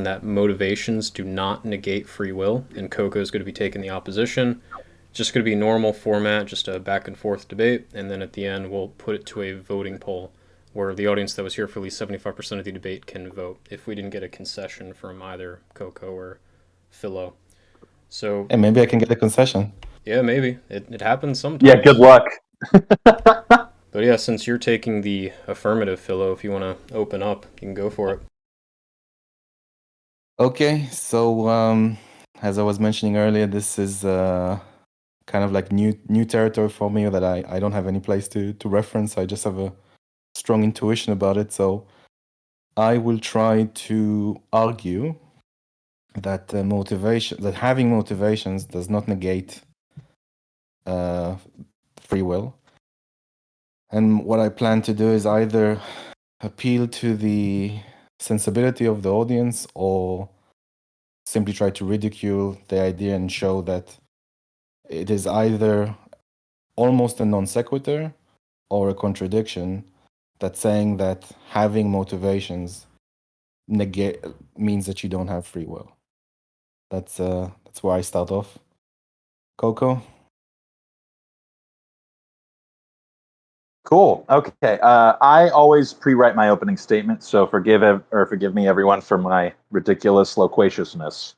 mention that motivations do not negate free will, and Koco is going to be taking the opposition. Just going to be normal format, just a back and forth debate, and then at the end we'll put it to a voting poll where the audience that was here for at least 75% of the debate can vote if we didn't get a concession from either Koco or Philo. So, Hey, maybe I can get a concession. yeah, maybe. It happens Yeah, good sometimes. luck. But yeah, since you're taking the affirmative, Philo, if you want to open up, you can go for it. Okay, so as I was mentioning earlier, this is kind of like new territory for me that I don't have any place to reference. I just have a strong intuition about it. So I will try to argue that that having motivations does not negate uh, free will. And what I plan to do is either appeal to the sensibility of the audience or simply try to ridicule the idea and show that it is either almost a non sequitur or a contradiction, that saying that having motivations negate means that you don't have free will. That's where I start off. Coco? Cool. Okay. I always pre-write my opening statement, so forgive me, everyone, for my ridiculous loquaciousness.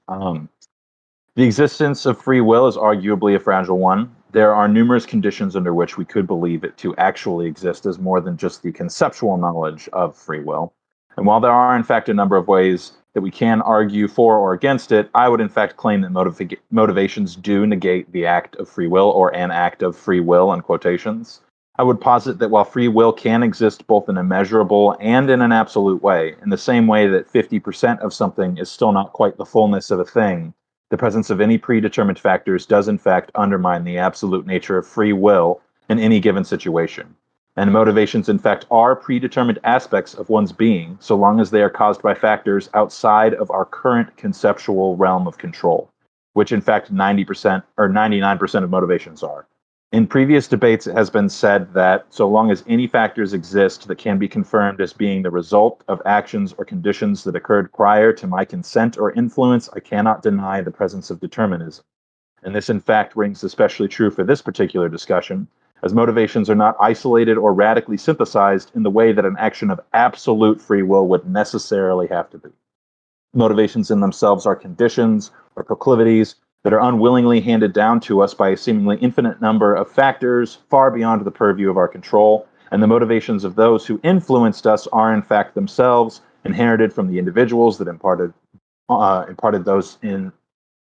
The existence of free will is arguably a fragile one. There are numerous conditions under which we could believe it to actually exist as more than just the conceptual knowledge of free will. And while there are, in fact, a number of ways that we can argue for or against it, I would, in fact, claim that motivations do negate the act of free will or an act of free will in quotations. I would posit that while free will can exist both in a measurable and in an absolute way, in the same way that 50% of something is still not quite the fullness of a thing, the presence of any predetermined factors does, in fact, undermine the absolute nature of free will in any given situation. And motivations, in fact, are predetermined aspects of one's being, so long as they are caused by factors outside of our current conceptual realm of control, which, in fact, 90% or 99% of motivations are. In previous debates, it has been said that so long as any factors exist that can be confirmed as being the result of actions or conditions that occurred prior to my consent or influence, I cannot deny the presence of determinism. And this, in fact, rings especially true for this particular discussion, as motivations are not isolated or radically synthesized in the way that an action of absolute free will would necessarily have to be. Motivations in themselves are conditions or proclivities that are unwillingly handed down to us by a seemingly infinite number of factors far beyond the purview of our control. And the motivations of those who influenced us are, in fact, themselves inherited from the individuals that imparted those in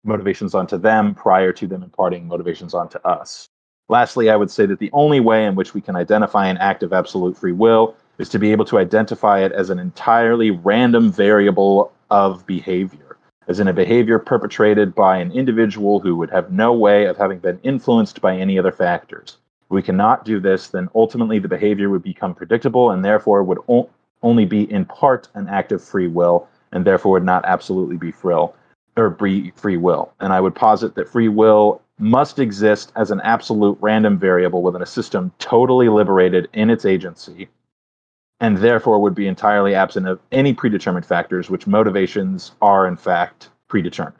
motivations onto them prior to them imparting motivations onto us. Lastly, I would say that the only way in which we can identify an act of absolute free will is to be able to identify it as an entirely random variable of behavior, as in a behavior perpetrated by an individual who would have no way of having been influenced by any other factors. If we cannot do this, then ultimately the behavior would become predictable and therefore would only be in part an act of free will and therefore would not absolutely be free will. And I would posit that free will must exist as an absolute random variable within a system totally liberated in its agency, and therefore would be entirely absent of any predetermined factors, which motivations are, in fact, predetermined.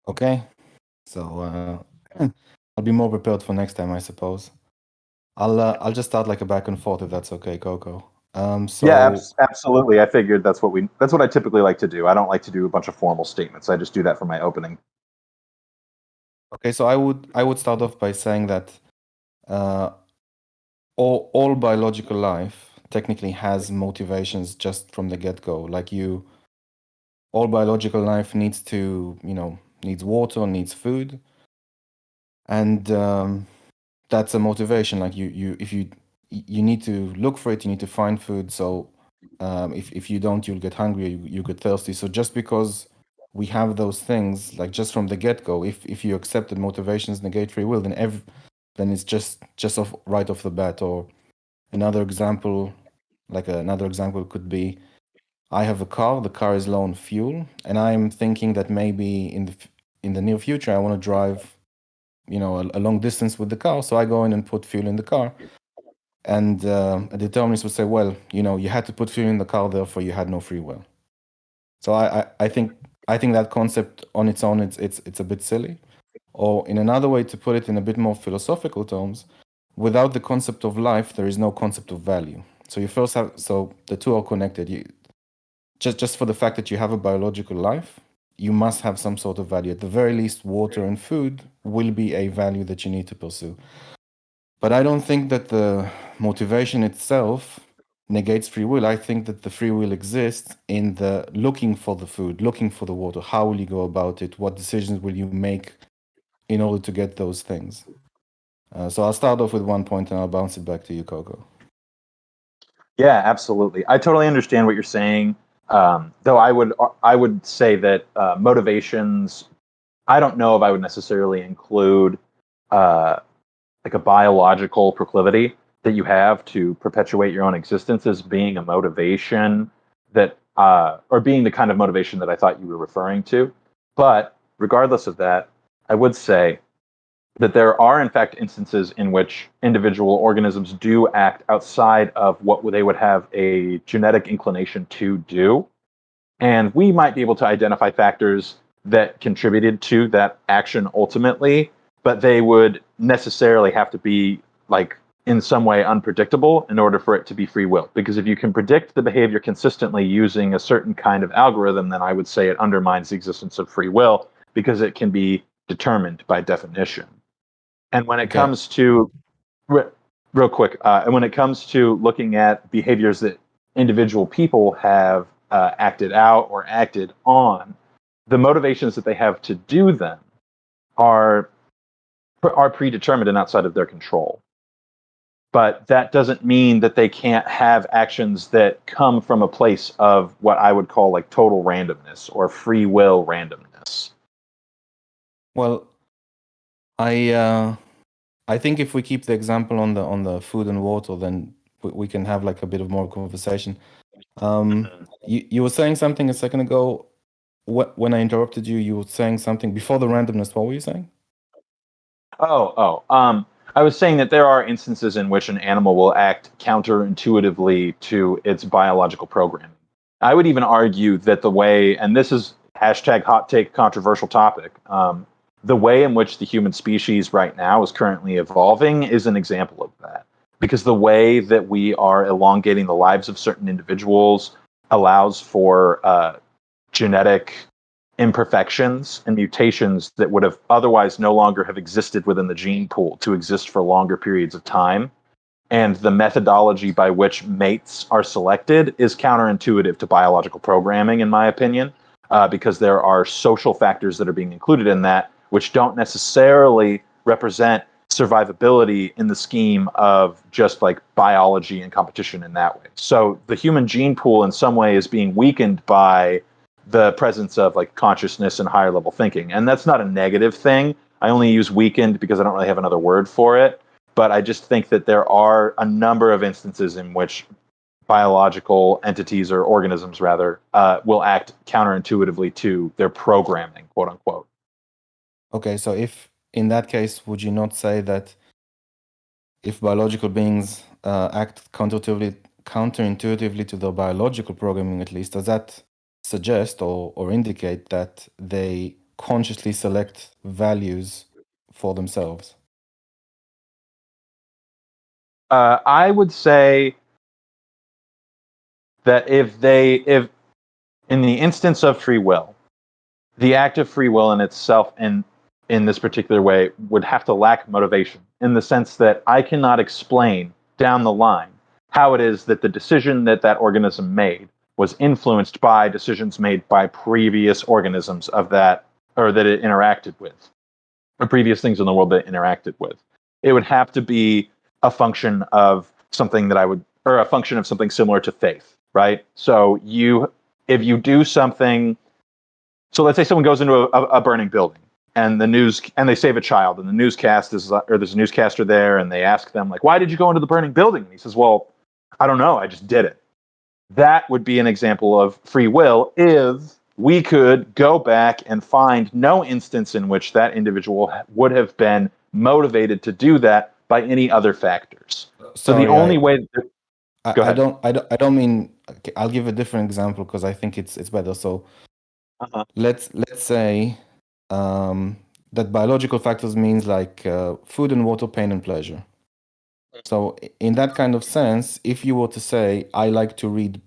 Okay. So I'll be more prepared for next time, I suppose. I'll just start like a back and forth if that's okay, Coco. Yeah, So absolutely. I figured that's what I typically like to do. I don't like to do a bunch of formal statements. I just do that for my opening. okay, so I would start off by saying that uh, all biological life technically has motivations just from the get-go. Like all biological life needs to, needs water, needs food, and that's a motivation. Like if you need to look for it, you need to find food. So if you don't, you'll get hungry, you get thirsty. So just because we have those things, like just from the get-go, if you accept that motivations negate free will, then it's just off right off the bat. Or another example, another example could be, I have a car, the car is low on fuel, and I'm thinking that maybe in the near future I want to drive, a long distance with the car. So I go in and put fuel in the car. And a determinist would say, well, you had to put fuel in the car, therefore you had no free will. So I think that concept on its own, it's a bit silly. Or in another way to put it in a bit more philosophical terms, without the concept of life, there is no concept of value. So so the two are connected. Just for the fact that you have a biological life, you must have some sort of value. At the very least, water and food will be a value that you need to pursue. But I don't think that the motivation itself negates free will. I think that the free will exists in the looking for the food, looking for the water. How will you go about it? What decisions will you make in order to get those things? So I'll start off with one point and I'll bounce it back to you, Koco. Yeah, absolutely. I totally understand what you're saying. Though I would say that motivations. I don't know if I would necessarily include like a biological proclivity that you have to perpetuate your own existence as being a motivation that, or being the kind of motivation that I thought you were referring to. But regardless of that, I would say that there are, in fact, instances in which individual organisms do act outside of what they would have a genetic inclination to do. And we might be able to identify factors that contributed to that action ultimately, but they would necessarily have to be like in some way unpredictable in order for it to be free will. Because if you can predict the behavior consistently using a certain kind of algorithm, then I would say it undermines the existence of free will because it can be determined by definition. And when it Okay. comes to real quick, and when it comes to looking at behaviors that individual people have acted out or acted on, the motivations that they have to do them are predetermined and outside of their control. But that doesn't mean that they can't have actions that come from a place of what I would call like total randomness or free will randomness. Well, I think if we keep the example on the food and water, then we can have like a bit of more conversation. You were saying something a second ago. When I interrupted you, you were saying something before the randomness. What were you saying? I was saying that there are instances in which an animal will act counterintuitively to its biological programming. I would even argue that the way, and this is hashtag hot take controversial topic, the way in which the human species right now is currently evolving is an example of that. Because the way that we are elongating the lives of certain individuals allows for genetic imperfections and mutations that would have otherwise no longer have existed within the gene pool to exist for longer periods of time. And the methodology by which mates are selected is counterintuitive to biological programming, in my opinion, because there are social factors that are being included in that, which don't necessarily represent survivability in the scheme of just like biology and competition in that way. So the human gene pool in some way is being weakened by the presence of like consciousness and higher level thinking. And that's not a negative thing. I only use weakened because I don't really have another word for it. But I just think that there are a number of instances in which biological entities or organisms, rather, will act counterintuitively to their programming, quote unquote. Okay, so if in that case, would you not say that if biological beings act counterintuitively to their biological programming, at least, does that suggest or indicate that they consciously select values for themselves? I would say that if in the instance of free will, the act of free will in itself in this particular way would have to lack motivation in the sense that I cannot explain down the line how it is that the decision that that organism made was influenced by decisions made by previous organisms of that or that it interacted with or previous things in the world that it interacted with. It would have to be a function of something that I would or a function of something similar to faith, right? So if you do something, so let's say someone goes into a burning building and they save a child and the newscast is or there's a newscaster there and they ask them like, why did you go into the burning building? And he says, well, I don't know, I just did it. That would be an example of free will if we could go back and find no instance in which that individual would have been motivated to do that by any other factors. So the Sorry, only way. Go I ahead. don't mean. Okay, I'll give a different example because I think it's better. So Uh-huh. let's say that biological factors means like food and water, pain and pleasure. So in that kind of sense, if you were to say I like to read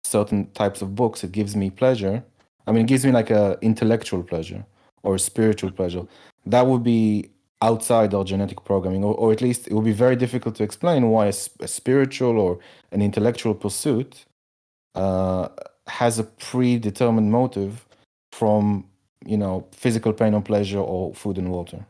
certain types of books, it gives me pleasure. I mean, it gives me like a intellectual pleasure or a spiritual pleasure. That would be outside our genetic programming, or at least it would be very difficult to explain why a spiritual or an intellectual pursuit has a predetermined motive from, physical pain or pleasure or food and water.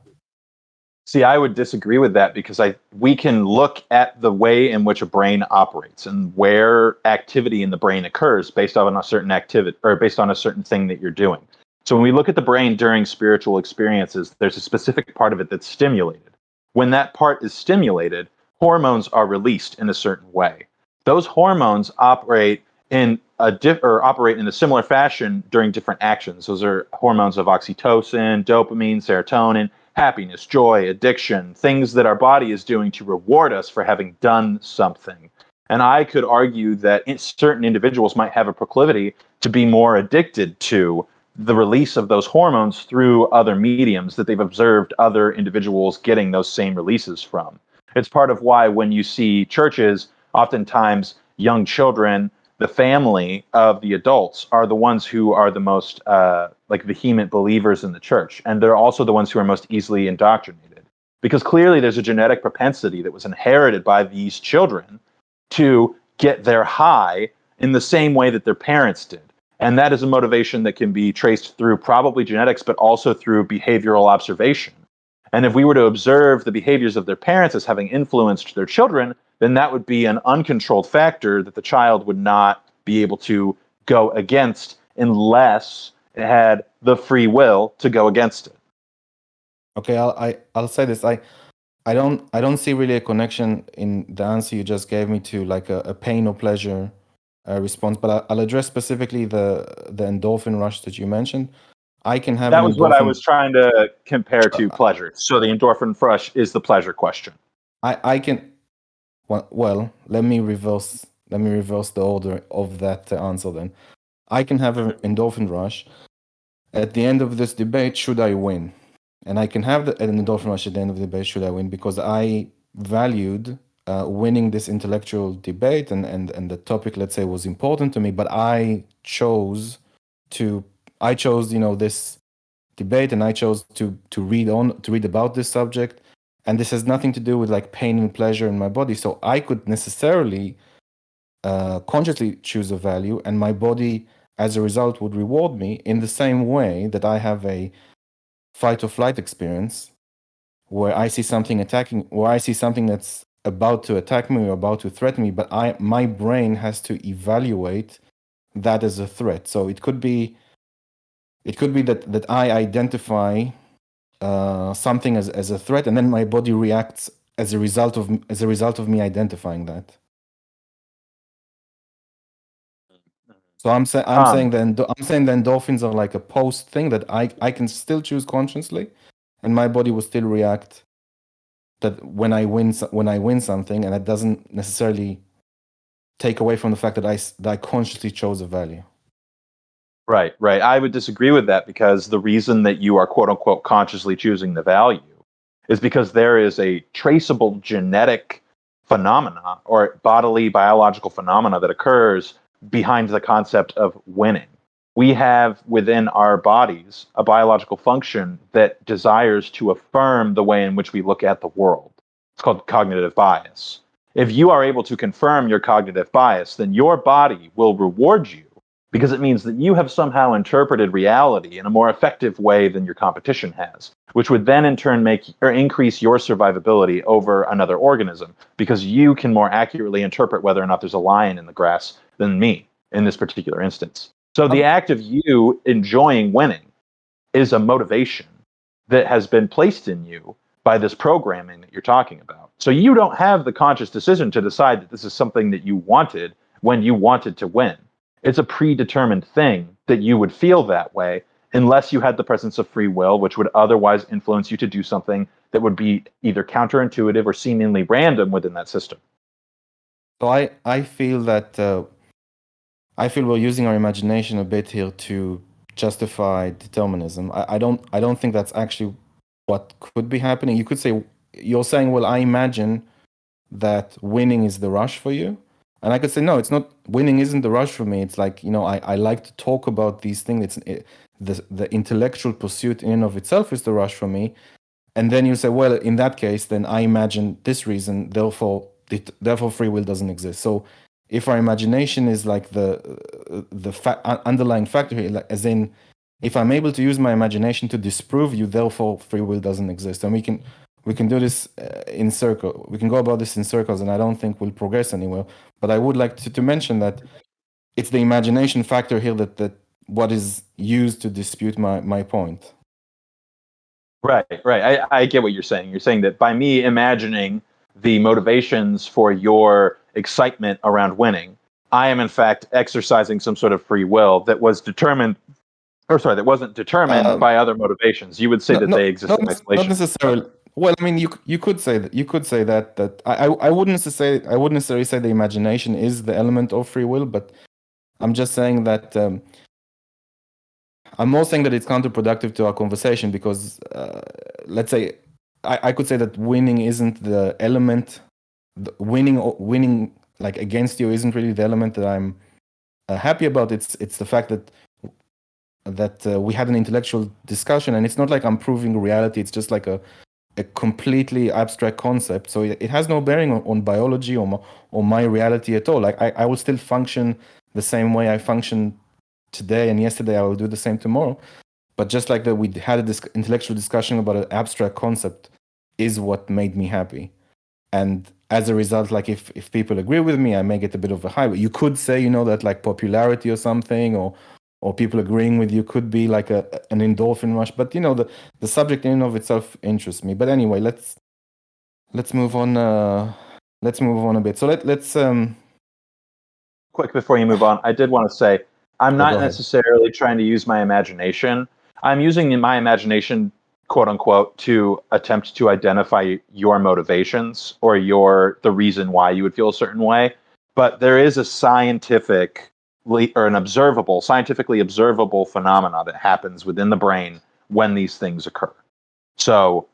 See, I would disagree with that because we can look at the way in which a brain operates and where activity in the brain occurs based on a certain activity or based on a certain thing that you're doing. So when we look at the brain during spiritual experiences, there's a specific part of it that's stimulated. When that part is stimulated, hormones are released in a certain way. Those hormones operate in operate in a similar fashion during different actions. Those are hormones of oxytocin, dopamine, serotonin, happiness, joy, addiction, things that our body is doing to reward us for having done something. And I could argue that certain individuals might have a proclivity to be more addicted to the release of those hormones through other mediums that they've observed other individuals getting those same releases from. It's part of why when you see churches, oftentimes young children, the family of the adults are the ones who are the most like vehement believers in the church, and they're also the ones who are most easily indoctrinated because clearly there's a genetic propensity that was inherited by these children to get their high in the same way that their parents did. And that is a motivation that can be traced through probably genetics, but also through behavioral observation. And if we were to observe the behaviors of their parents as having influenced their children, then that would be an uncontrolled factor that the child would not be able to go against unless it had the free will to go against it. Okay, I'll say this. I don't see really a connection in the answer you just gave me to like a pain or pleasure response, but I'll address specifically the endorphin rush that you mentioned. I can have That an was what I endorphin. was trying to compare to pleasure. So the endorphin rush is the pleasure question. I can. Well, let me reverse the order of that answer then. I can have an endorphin rush at the end of this debate should I win, and I can have an endorphin rush at the end of the debate should I win because I valued winning this intellectual debate, and the topic, let's say, was important to me, but I chose this debate, and I chose to read about this subject, and this has nothing to do with like pain and pleasure in my body. So I could necessarily consciously choose a value, and my body, as a result, would reward me in the same way that I have a fight or flight experience where I see something that's about to attack me or about to threaten me, but my brain has to evaluate that as a threat. So it could be that I identify something as a threat, and then my body reacts as a result of me identifying that. So I'm saying Um, the endorphins are like a post thing that I can still choose consciously, and my body will still react that when I win something, and it doesn't necessarily take away from the fact that I consciously chose a value. Right, right. I would disagree with that because the reason that you are quote unquote consciously choosing the value is because there is a traceable genetic phenomena or bodily biological phenomena that occurs behind the concept of winning. We have within our bodies a biological function that desires to affirm the way in which we look at the world. It's called cognitive bias. If you are able to confirm your cognitive bias, then your body will reward you because it means that you have somehow interpreted reality in a more effective way than your competition has, which would then in turn make or increase your survivability over another organism because you can more accurately interpret whether or not there's a lion in the grass than me in this particular instance. So the Um, act of you enjoying winning is a motivation that has been placed in you by this programming that you're talking about. So you don't have the conscious decision to decide that this is something that you wanted when you wanted to win. It's a predetermined thing that you would feel that way unless you had the presence of free will, which would otherwise influence you to do something that would be either counterintuitive or seemingly random within that system. So I feel that I feel we're using our imagination a bit here to justify determinism. I don't think that's actually what could be happening. You could say you're saying, well, I imagine that winning is the rush for you. And I could say, no, it's not. Winning isn't the rush for me. It's like, I like to talk about these things. The intellectual pursuit in and of itself is the rush for me. And then you say, well, in that case, then I imagine this reason, therefore free will doesn't exist. So if our imagination is like the underlying factor here, like, as in, if I'm able to use my imagination to disprove you, therefore free will doesn't exist. And we can do this in circle. We can go about this in circles, and I don't think we'll progress anywhere. But I would like to mention that it's the imagination factor here that what is used to dispute my point. Right. I get what you're saying. You're saying that by me imagining the motivations for your excitement around winning, I am in fact exercising some sort of free will that was determined, that wasn't determined by other motivations. You would say that they exist in isolation. Not necessarily. Well, I mean, you could say that. You could say that I wouldn't necessarily say the imagination is the element of free will, but I'm just saying that I'm more saying that it's counterproductive to our conversation because let's say I could say that winning isn't the element. Winning like against you isn't really the element that I'm happy about. It's the fact that we had an intellectual discussion, and it's not like I'm proving reality. It's just like a completely abstract concept. So it has no bearing on biology or my reality at all. Like I will still function the same way I function today and yesterday. I will do the same tomorrow. But just like that, we had a intellectual discussion about an abstract concept is what made me happy. And as a result, like if people agree with me, I may get a bit of a high. But you could say, that like popularity or something, or people agreeing with you could be like an endorphin rush. But the subject in and of itself interests me. But anyway, let's move on. Let's move on a bit. So let's quick before you move on, I did want to say I'm not go ahead. necessarily trying to use my imagination. I'm using my imagination, quote unquote, to attempt to identify your motivations or the reason why you would feel a certain way. But there is a scientifically observable phenomena that happens within the brain when these things occur. So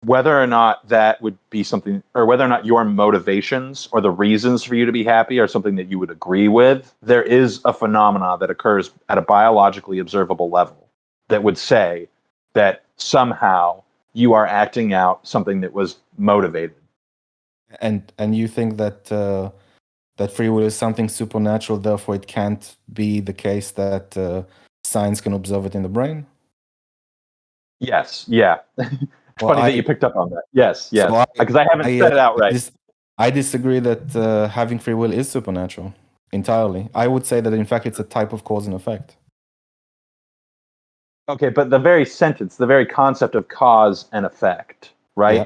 whether or not that would be something, or whether or not your motivations or the reasons for you to be happy are something that you would agree with, there is a phenomena that occurs at a biologically observable level that would say that somehow you are acting out something that was motivated. And you think that that free will is something supernatural, therefore it can't be the case that science can observe it in the brain? Yes. Yeah. Funny that you picked up on that. Yes. So Because I haven't said it outright. I disagree that having free will is supernatural entirely. I would say that in fact it's a type of cause and effect. Okay, but the very sentence, the very concept of cause and effect, right? Yeah.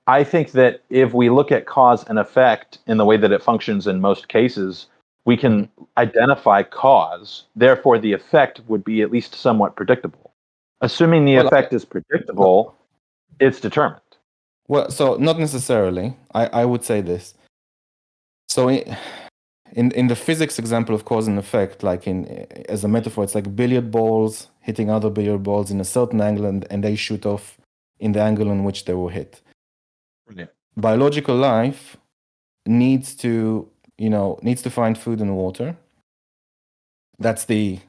I think that if we look at cause and effect in the way that it functions in most cases, we can identify cause. Therefore, the effect would be at least somewhat predictable. Assuming the effect is predictable, it's determined. Well, so not necessarily. I would say this. So in the physics example of cause and effect, like as a metaphor, it's like billiard balls hitting other billiard balls in a certain angle, and they shoot off in the angle in which they were hit. Brilliant. Biological life needs to find food and water. That's the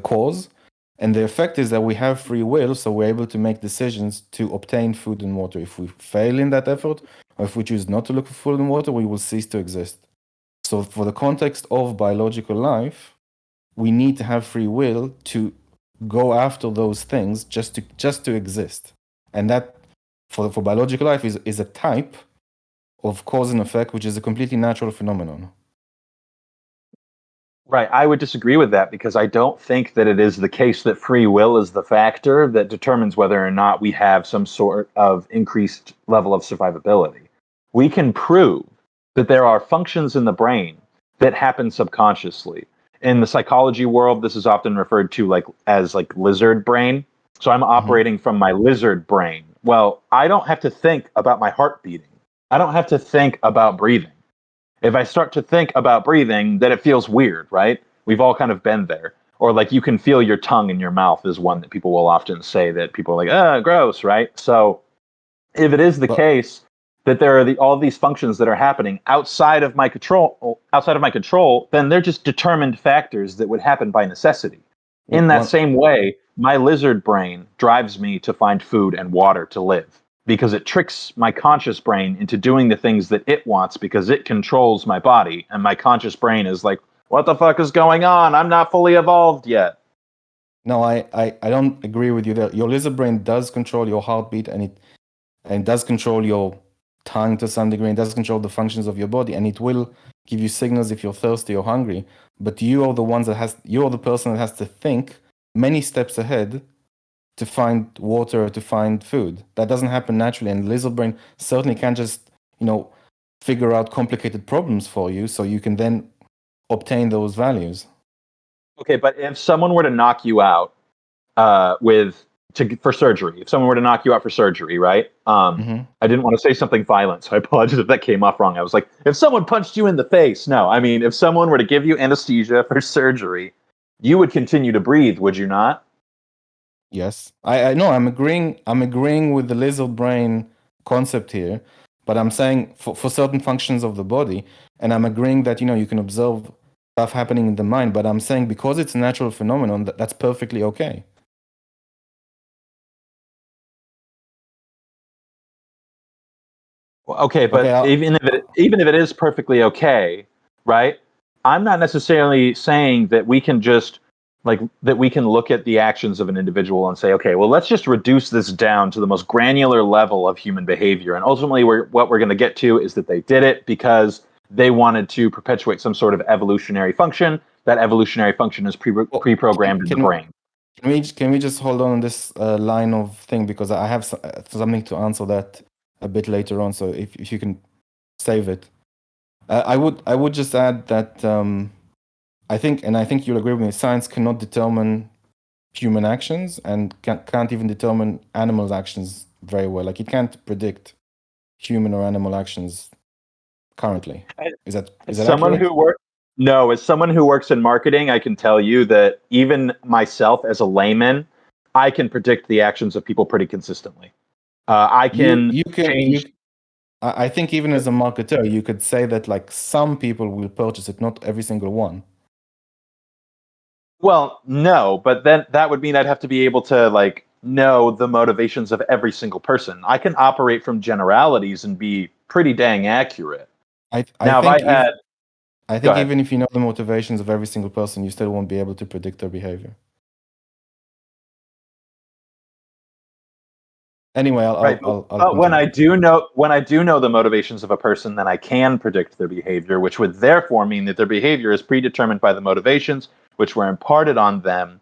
cause. And the effect is that we have free will, so we're able to make decisions to obtain food and water. If we fail in that effort, or if we choose not to look for food and water, we will cease to exist. So for the context of biological life, we need to have free will to go after those things just to exist. And that, for biological life, is a type of cause and effect, which is a completely natural phenomenon. Right. I would disagree with that because I don't think that it is the case that free will is the factor that determines whether or not we have some sort of increased level of survivability. We can prove that there are functions in the brain that happen subconsciously. In the psychology world, this is often referred to as lizard brain. So I'm operating from my lizard brain. Well, I don't have to think about my heart beating. I don't have to think about breathing. If I start to think about breathing, then it feels weird, right? We've all kind of been there. Or like you can feel your tongue in your mouth is one that people will often say that people are like, gross, right? So if it is the But case that there are all these functions that are happening outside of my control, then they're just determined factors that would happen by necessity. In that one, same way, my lizard brain drives me to find food and water to live because it tricks my conscious brain into doing the things that it wants because it controls my body. And my conscious brain is like, what the fuck is going on? I'm not fully evolved yet. no, I don't agree with you there. Your lizard brain does control your heartbeat, and it does control your tongue to some degree. It does control the functions of your body, and it will give you signals if you're thirsty or hungry. But you're the person that has to think many steps ahead to find water, to find food. That doesn't happen naturally, and lizard brain certainly can't just, figure out complicated problems for you so you can then obtain those values. Okay, but if someone were to knock you out for surgery, if someone were to knock you out for surgery, right? Mm-hmm. I didn't want to say something violent, so I apologize if that came off wrong. I was like, if someone punched you in the face, no. I mean, if someone were to give you anesthesia for surgery, you would continue to breathe, would you not? Yes, I know. I'm agreeing with the lizard brain concept here, but I'm saying for certain functions of the body, and I'm agreeing that you can observe stuff happening in the mind. But I'm saying because it's a natural phenomenon, that's perfectly okay. Well, okay, Okay, but even if it is perfectly okay, right? I'm not necessarily saying that we can just like that we can look at the actions of an individual and say, okay, well, let's just reduce this down to the most granular level of human behavior, and ultimately, what we're going to get to is that they did it because they wanted to perpetuate some sort of evolutionary function. That evolutionary function is well, pre-programmed in the can brain. can we just hold on this line of thing because I have something to answer that a bit later on. So if you can save it, I would just add that I think you'll agree with me. Science cannot determine human actions and can't even determine animals' actions very well. Like it can't predict human or animal actions currently. Is As that someone accurate? who work No, as someone who works in marketing, I can tell you that even myself as a layman, I can predict the actions of people pretty consistently. I You can you can you. change. I think even as a marketer, you could say that like some people will purchase it, not every single one. Well, no, but then that would mean I'd have to be able to like know the motivations of every single person. I can operate from generalities and be pretty dang accurate. I I Now, if I think if had, I go think ahead. even if you know the motivations of every single person, you still won't be able to predict their behavior. Anyway, I'll Right, I'll I'll, I'll but continue. when I do know the motivations of a person, then I can predict their behavior, which would therefore mean that their behavior is predetermined by the motivations which were imparted on them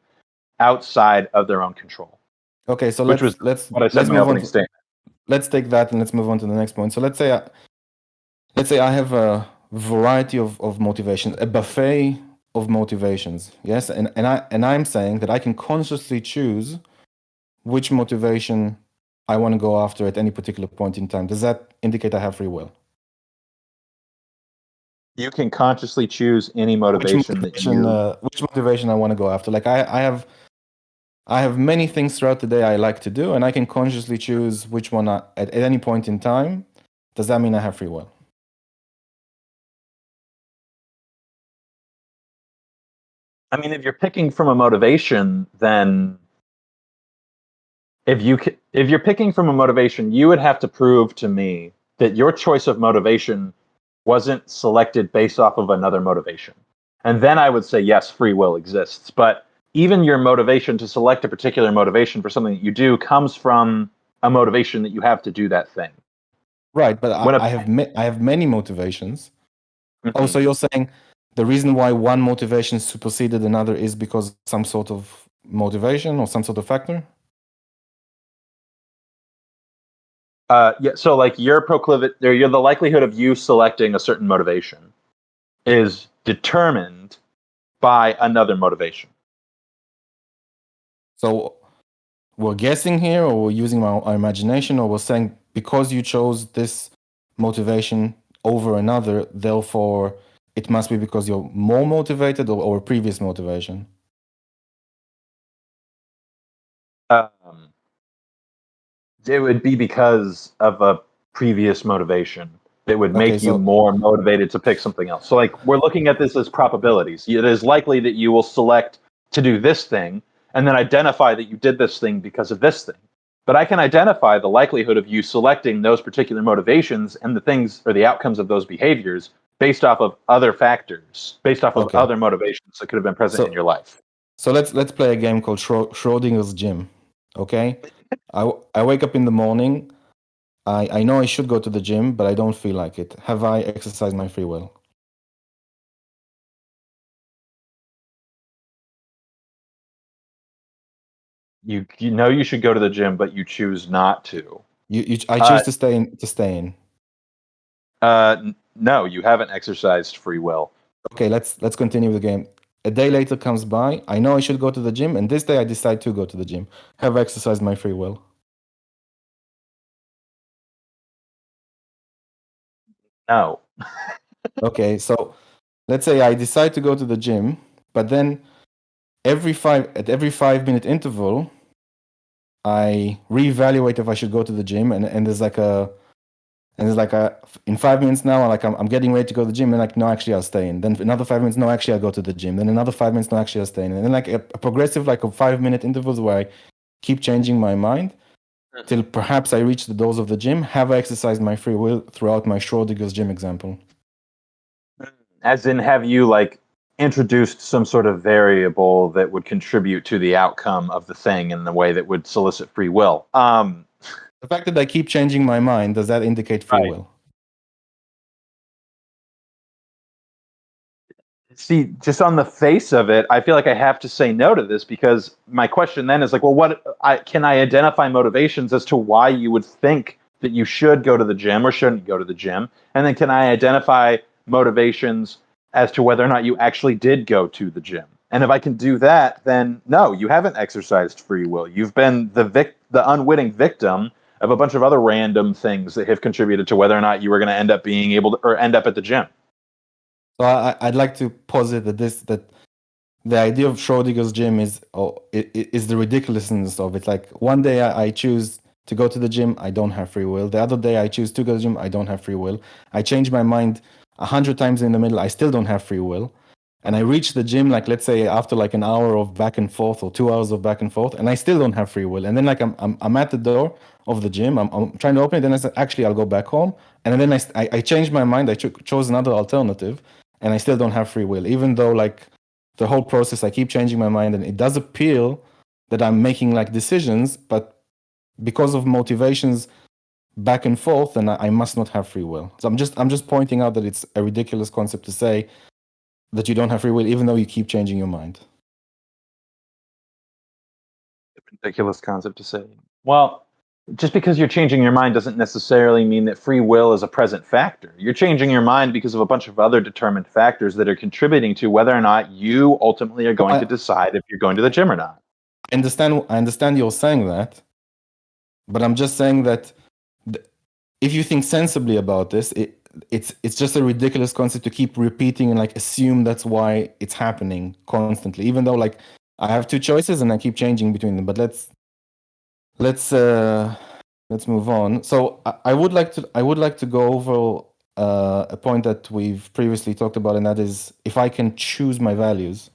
outside of their own control. Okay, so Which let's was let's what I said let's in my move on. opening statement. Let's take that and let's move on to the next point. So let's say I have a variety of motivations, a buffet of motivations. Yes, and I'm saying that I can consciously choose which motivation I want to go after at any particular point in time. Does that indicate I have free will? You can consciously choose any motivation that you. Which motivation I want to go after? Like I have many things throughout the day I like to do, and I can consciously choose which one at any point in time. Does that mean I have free will? I mean, if you're picking from a motivation, then if you're picking from a motivation, you would have to prove to me that your choice of motivation wasn't selected based off of another motivation. And then I would say yes, free will exists. But even your motivation to select a particular motivation for something that you do comes from a motivation that you have to do that thing. Right, but When a I have many motivations. Oh, Mhm. so you're saying the reason why one motivation superseded another is because some sort of motivation or some sort of factor? Yeah, so like your proclivity, or the likelihood of you selecting a certain motivation is determined by another motivation. So we're guessing here, or we're using our imagination, or we're saying because you chose this motivation over another, therefore it must be because you're more motivated, or a previous motivation? Um, it would be because of a previous motivation that would Okay, make you so more motivated to pick something else. So, like, we're looking at this as probabilities. It is likely that you will select to do this thing and then identify that you did this thing because of this thing. But I can identify the likelihood of you selecting those particular motivations and the things or the outcomes of those behaviors based off of other factors, based off of okay, other motivations that could have been present in so your life. so let's play a game called Schrodinger's gym. Okay, I wake up in the morning. I know I should go to the gym, but I don't feel like it. Have I exercised my free will? You know you should go to the gym, but you choose not to. I Uh, choose to stay in. To stay in. no, you haven't exercised free will. Okay, let's continue the game. A day later comes by. I know I should go to the gym, and this day I decide to go to the gym. Have I exercised my free will? No. Okay, so let's say I decide to go to the gym, but then at every 5 minute interval, I reevaluate if I should go to the gym, and there's like a in 5 minutes now, like I'm getting ready to go to the gym, and like no, actually I'll stay in. Then another 5 minutes, no, actually I'll go to the gym. Then another 5 minutes, no, actually I'll stay in. And then like a progressive like a 5 minute intervals where I keep changing my mind till perhaps I reach the doors of the gym. Have I exercised my free will throughout my Schrodinger's gym example? As in, have you like introduced some sort of variable that would contribute to the outcome of the thing in the way that would solicit free will? The fact that I keep changing my mind, does that indicate free Right. will? See, just on the face of it, I feel like I have to say no to this because my question then is like, well, can I identify motivations as to why you would think that you should go to the gym or shouldn't go to the gym? And then can I identify motivations as to whether or not you actually did go to the gym? And if I can do that, then no, you haven't exercised free will. You've been the unwitting victim of a bunch of other random things that have contributed to whether or not you were going to end up being able to or end up at the gym. So I'd like to posit that the idea of Schrodinger's gym is the ridiculousness of it. Like one day I choose to go to the gym, I don't have free will. The other day I choose to go to the gym, I don't have free will. I change my mind 100 times in the middle, I still don't have free will. And I reach the gym, like let's say after like an hour of back and forth or 2 hours of back and forth, and I still don't have free will. And then like I'm at the door of the gym, I'm trying to open it, then I said actually I'll go back home. And then I changed my mind, I chose another alternative, and I still don't have free will, even though like the whole process I keep changing my mind, and it does appear that I'm making like decisions, but because of motivations back and forth, then I must not have free will. So I'm just pointing out that it's a ridiculous concept to say that you don't have free will even though you keep changing your mind. Ridiculous concept to say. Well, just because you're changing your mind doesn't necessarily mean that free will is a present factor. You're changing your mind because of a bunch of other determined factors that are contributing to whether or not you ultimately are going to decide if you're going to the gym or not. I understand you're saying that, but I'm just saying that if you think sensibly about this, it's just a ridiculous concept to keep repeating and like assume that's why it's happening constantly, even though like I have two choices and I keep changing between them. But let's move on. So I would like to go over a point that we've previously talked about, and that is if I can choose my values.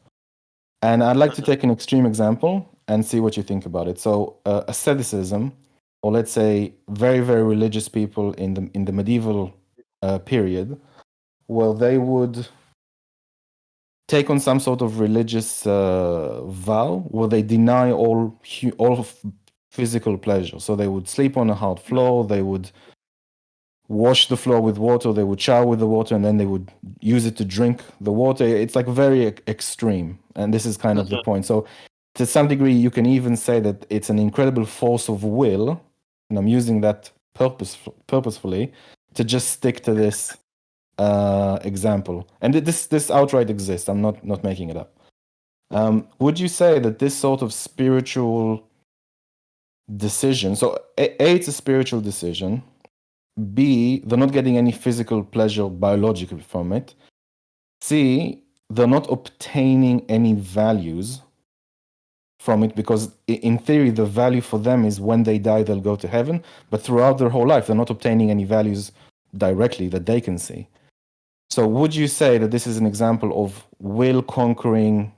And I'd like to take an extreme example and see what you think about it. So asceticism, or let's say very very religious people in the medieval period, well, they would take on some sort of religious vow where they deny all physical pleasure. So they would sleep on a hard floor, they would wash the floor with water, they would shower with the water, and then they would use it to drink the water. It's like very extreme, and this is kind of the point. So to some degree, you can even say that it's an incredible force of will, and I'm using that purposefully to just stick to this example. And this outright exists. I'm not making it up. Would you say that this sort of spiritual decision. So A, it's a spiritual decision. B, they're not getting any physical pleasure biologically from it. C, they're not obtaining any values from it, because in theory, the value for them is when they die, they'll go to heaven. But throughout their whole life, they're not obtaining any values directly that they can see. So would you say that this is an example of will conquering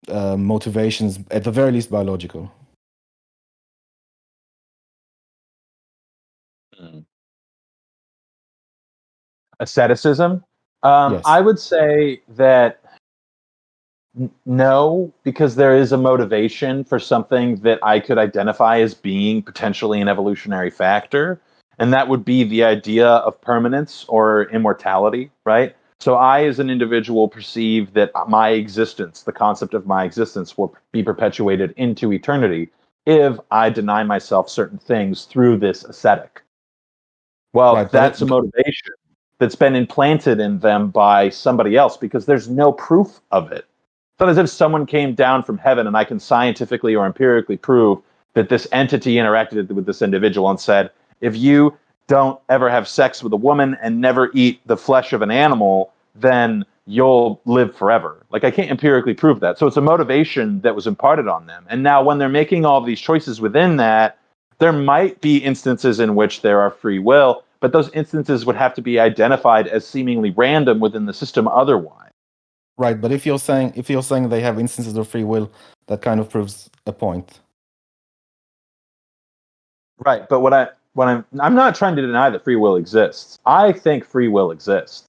motivations, at the very least biological? Asceticism. Yes. I would say that no, because there is a motivation for something that I could identify as being potentially an evolutionary factor, and that would be the idea of permanence or immortality, right? So I, as an individual, perceive that my existence, the concept of my existence, will be perpetuated into eternity if I deny myself certain things through this ascetic. Well, Right, that's a motivation that's been implanted in them by somebody else because there's no proof of it. It's not as if someone came down from heaven and I can scientifically or empirically prove that this entity interacted with this individual and said, if you don't ever have sex with a woman and never eat the flesh of an animal, then you'll live forever. Like, I can't empirically prove that. So it's a motivation that was imparted on them. And now when they're making all of these choices within that, there might be instances in which there are free will, but those instances would have to be identified as seemingly random within the system otherwise. Right, but if you're saying they have instances of free will, that kind of proves a point. Right, but I'm not trying to deny that free will exists. I think free will exists.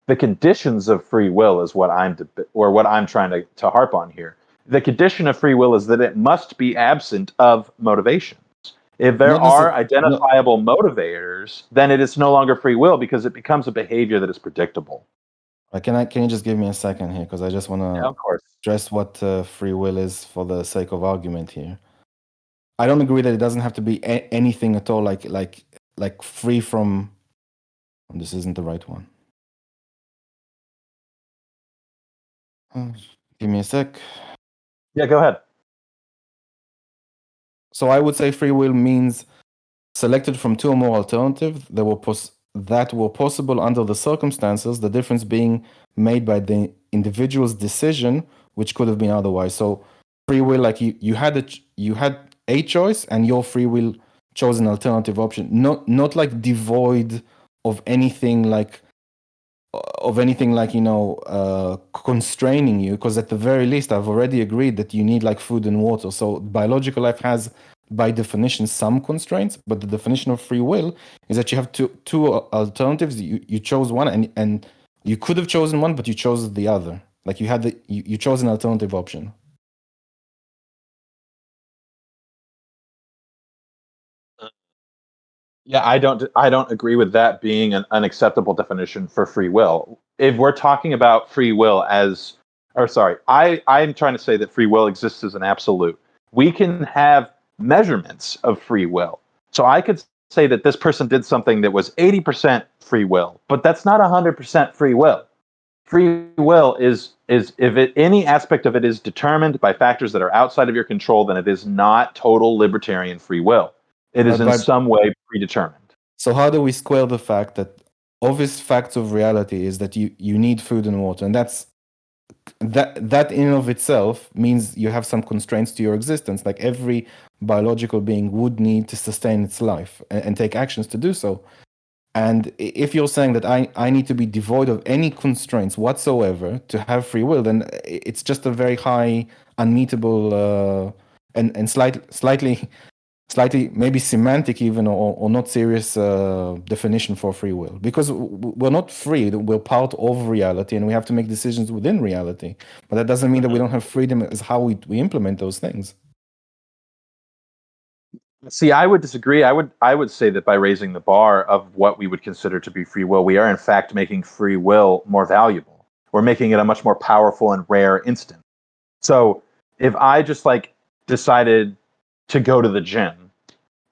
The conditions of free will is what I'm trying to harp on here. The condition of free will is that it must be absent of motivations. If there Not are necessarily. identifiable motivators, then it is no longer free will because it becomes a behavior that is predictable. Can you just give me a second here, because I just want Yeah, to of course. stress what free will is for the sake of argument here. I don't agree that it doesn't have to be anything at all, like free from. Oh, this isn't the right one. Give me a sec. Yeah, go ahead. So I would say free will means selected from two or more alternatives that were possible under the circumstances, the difference being made by the individual's decision, which could have been otherwise. So free will, like you had a choice and your free will chose an alternative option, not like devoid of anything like constraining you, because at the very least I've already agreed that you need like food and water. So biological life has by definition some constraints, but the definition of free will is that you have two alternatives. You chose one, and you could have chosen one, but you chose the other. Like you chose an alternative option. Yeah, I don't agree with that being an unacceptable definition for free will. If we're talking about free will as or sorry, I'm trying to say that free will exists as an absolute. We can have measurements of free will. So I could say that this person did something that was 80% free will, but that's not 100% free will. Free will is if any aspect of it is determined by factors that are outside of your control, then it is not total libertarian free will. It is in some way predetermined. So how do we square the fact that obvious facts of reality is that you need food and water, and that in and of itself means you have some constraints to your existence, like every biological being would need to sustain its life and take actions to do so. And if you're saying that I need to be devoid of any constraints whatsoever to have free will, then it's just a very high, unmeetable, and slightly maybe semantic even, or not serious definition for free will, because we're not free, we're part of reality and we have to make decisions within reality, but that doesn't mean that we don't have freedom as how we implement those things. See, I would disagree. I would say that by raising the bar of what we would consider to be free will, we are in fact making free will more valuable. We're making it a much more powerful and rare instant. So if I just like decided to go to the gym,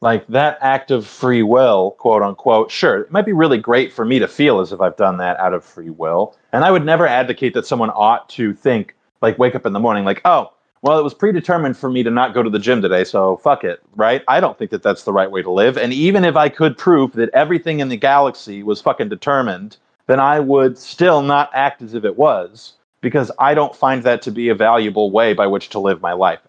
like that act of free will, quote unquote, sure, it might be really great for me to feel as if I've done that out of free will. And I would never advocate that someone ought to think, like, wake up in the morning, like, oh, well, it was predetermined for me to not go to the gym today, so fuck it, right? I don't think that that's the right way to live. And even if I could prove that everything in the galaxy was fucking determined, then I would still not act as if it was, because I don't find that to be a valuable way by which to live my life.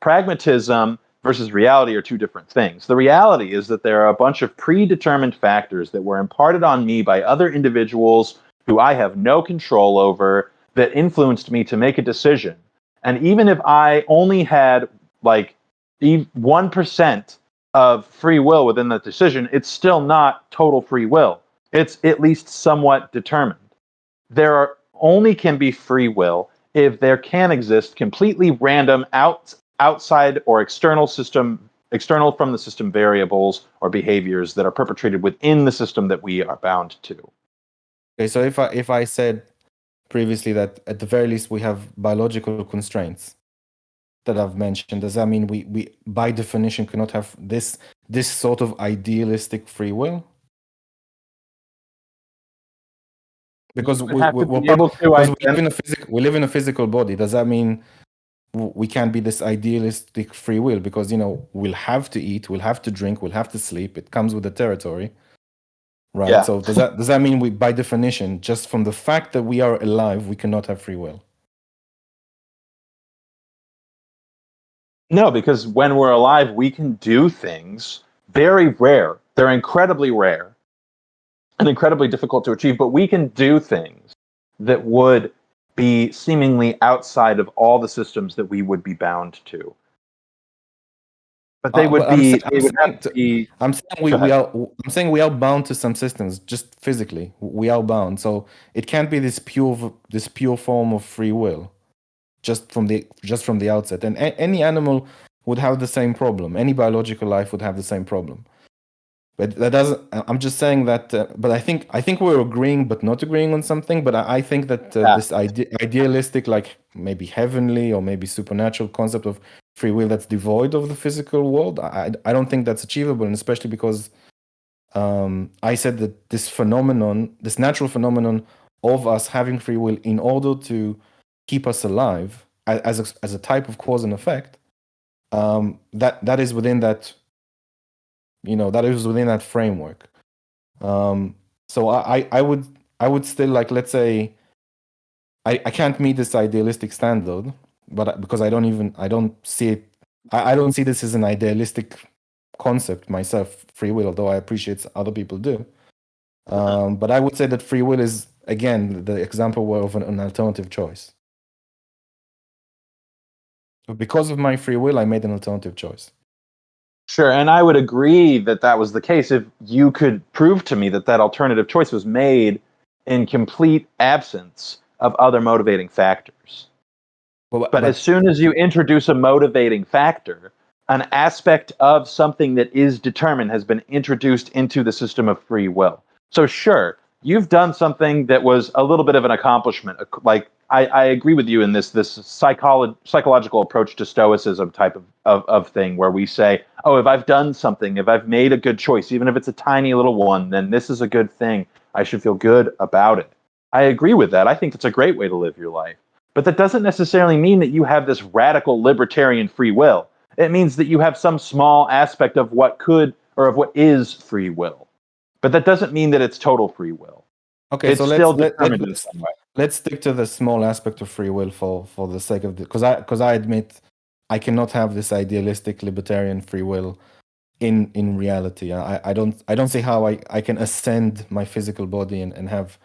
Pragmatism versus reality are two different things. The reality is that there are a bunch of predetermined factors that were imparted on me by other individuals who I have no control over that influenced me to make a decision. And even if I only had like 1% of free will within that decision, it's still not total free will. It's at least somewhat determined. There are only can be free will if there can exist completely random outside or external from the system variables or behaviors that are perpetrated within the system that we are bound to. Okay, so if I said previously that at the very least we have biological constraints that I've mentioned, does that mean we by definition cannot have this sort of idealistic free will? Because You would have to be able to because we live in a physical body. Does that mean we can't be this idealistic free will? Because we'll have to eat, we'll have to drink, we'll have to sleep. It comes with the territory, right? Yeah. So does that mean we, by definition, just from the fact that we are alive, we cannot have free will? No, because when we're alive, we can do things very rare. They're incredibly rare and incredibly difficult to achieve, but we can do things that would be seemingly outside of all the systems that we would be bound to. But they would be. They would have to be. I'm saying we are bound to some systems, just physically. We are bound, so it can't be this pure form of free will, just from the outset. And any animal would have the same problem. Any biological life would have the same problem. But that doesn't. I'm just saying that. But I think we're agreeing, but not agreeing on something. But I think that this idealistic, like maybe heavenly or maybe supernatural concept of free will that's devoid of the physical world, I don't think that's achievable, and especially because I said that this natural phenomenon of us having free will in order to keep us alive as a type of cause and effect, that is within that. That is within that framework. So I would still, like, let's say I can't meet this idealistic standard, but because I don't see it, I don't see this as an idealistic concept myself, free will, although I appreciate other people do. But I would say that free will is, again, the example of an alternative choice. But because of my free will, I made an alternative choice. Sure, and I would agree that that was the case if you could prove to me that that alternative choice was made in complete absence of other motivating factors. But as soon as you introduce a motivating factor, an aspect of something that is determined has been introduced into the system of free will. So sure, you've done something that was a little bit of an accomplishment. Like I agree with you in this psychological approach to stoicism type of thing where we say, oh, if I've done something, if I've made a good choice, even if it's a tiny little one, then this is a good thing. I should feel good about it. I agree with that. I think it's a great way to live your life. But that doesn't necessarily mean that you have this radical libertarian free will. It means that you have some small aspect of what could or of what is free will. But that doesn't mean that it's total free will. Okay, it's so still determined in some way. Let's stick to the small aspect of free will for the sake of because I admit I cannot have this idealistic libertarian free will in reality. I don't see how I can ascend my physical body and have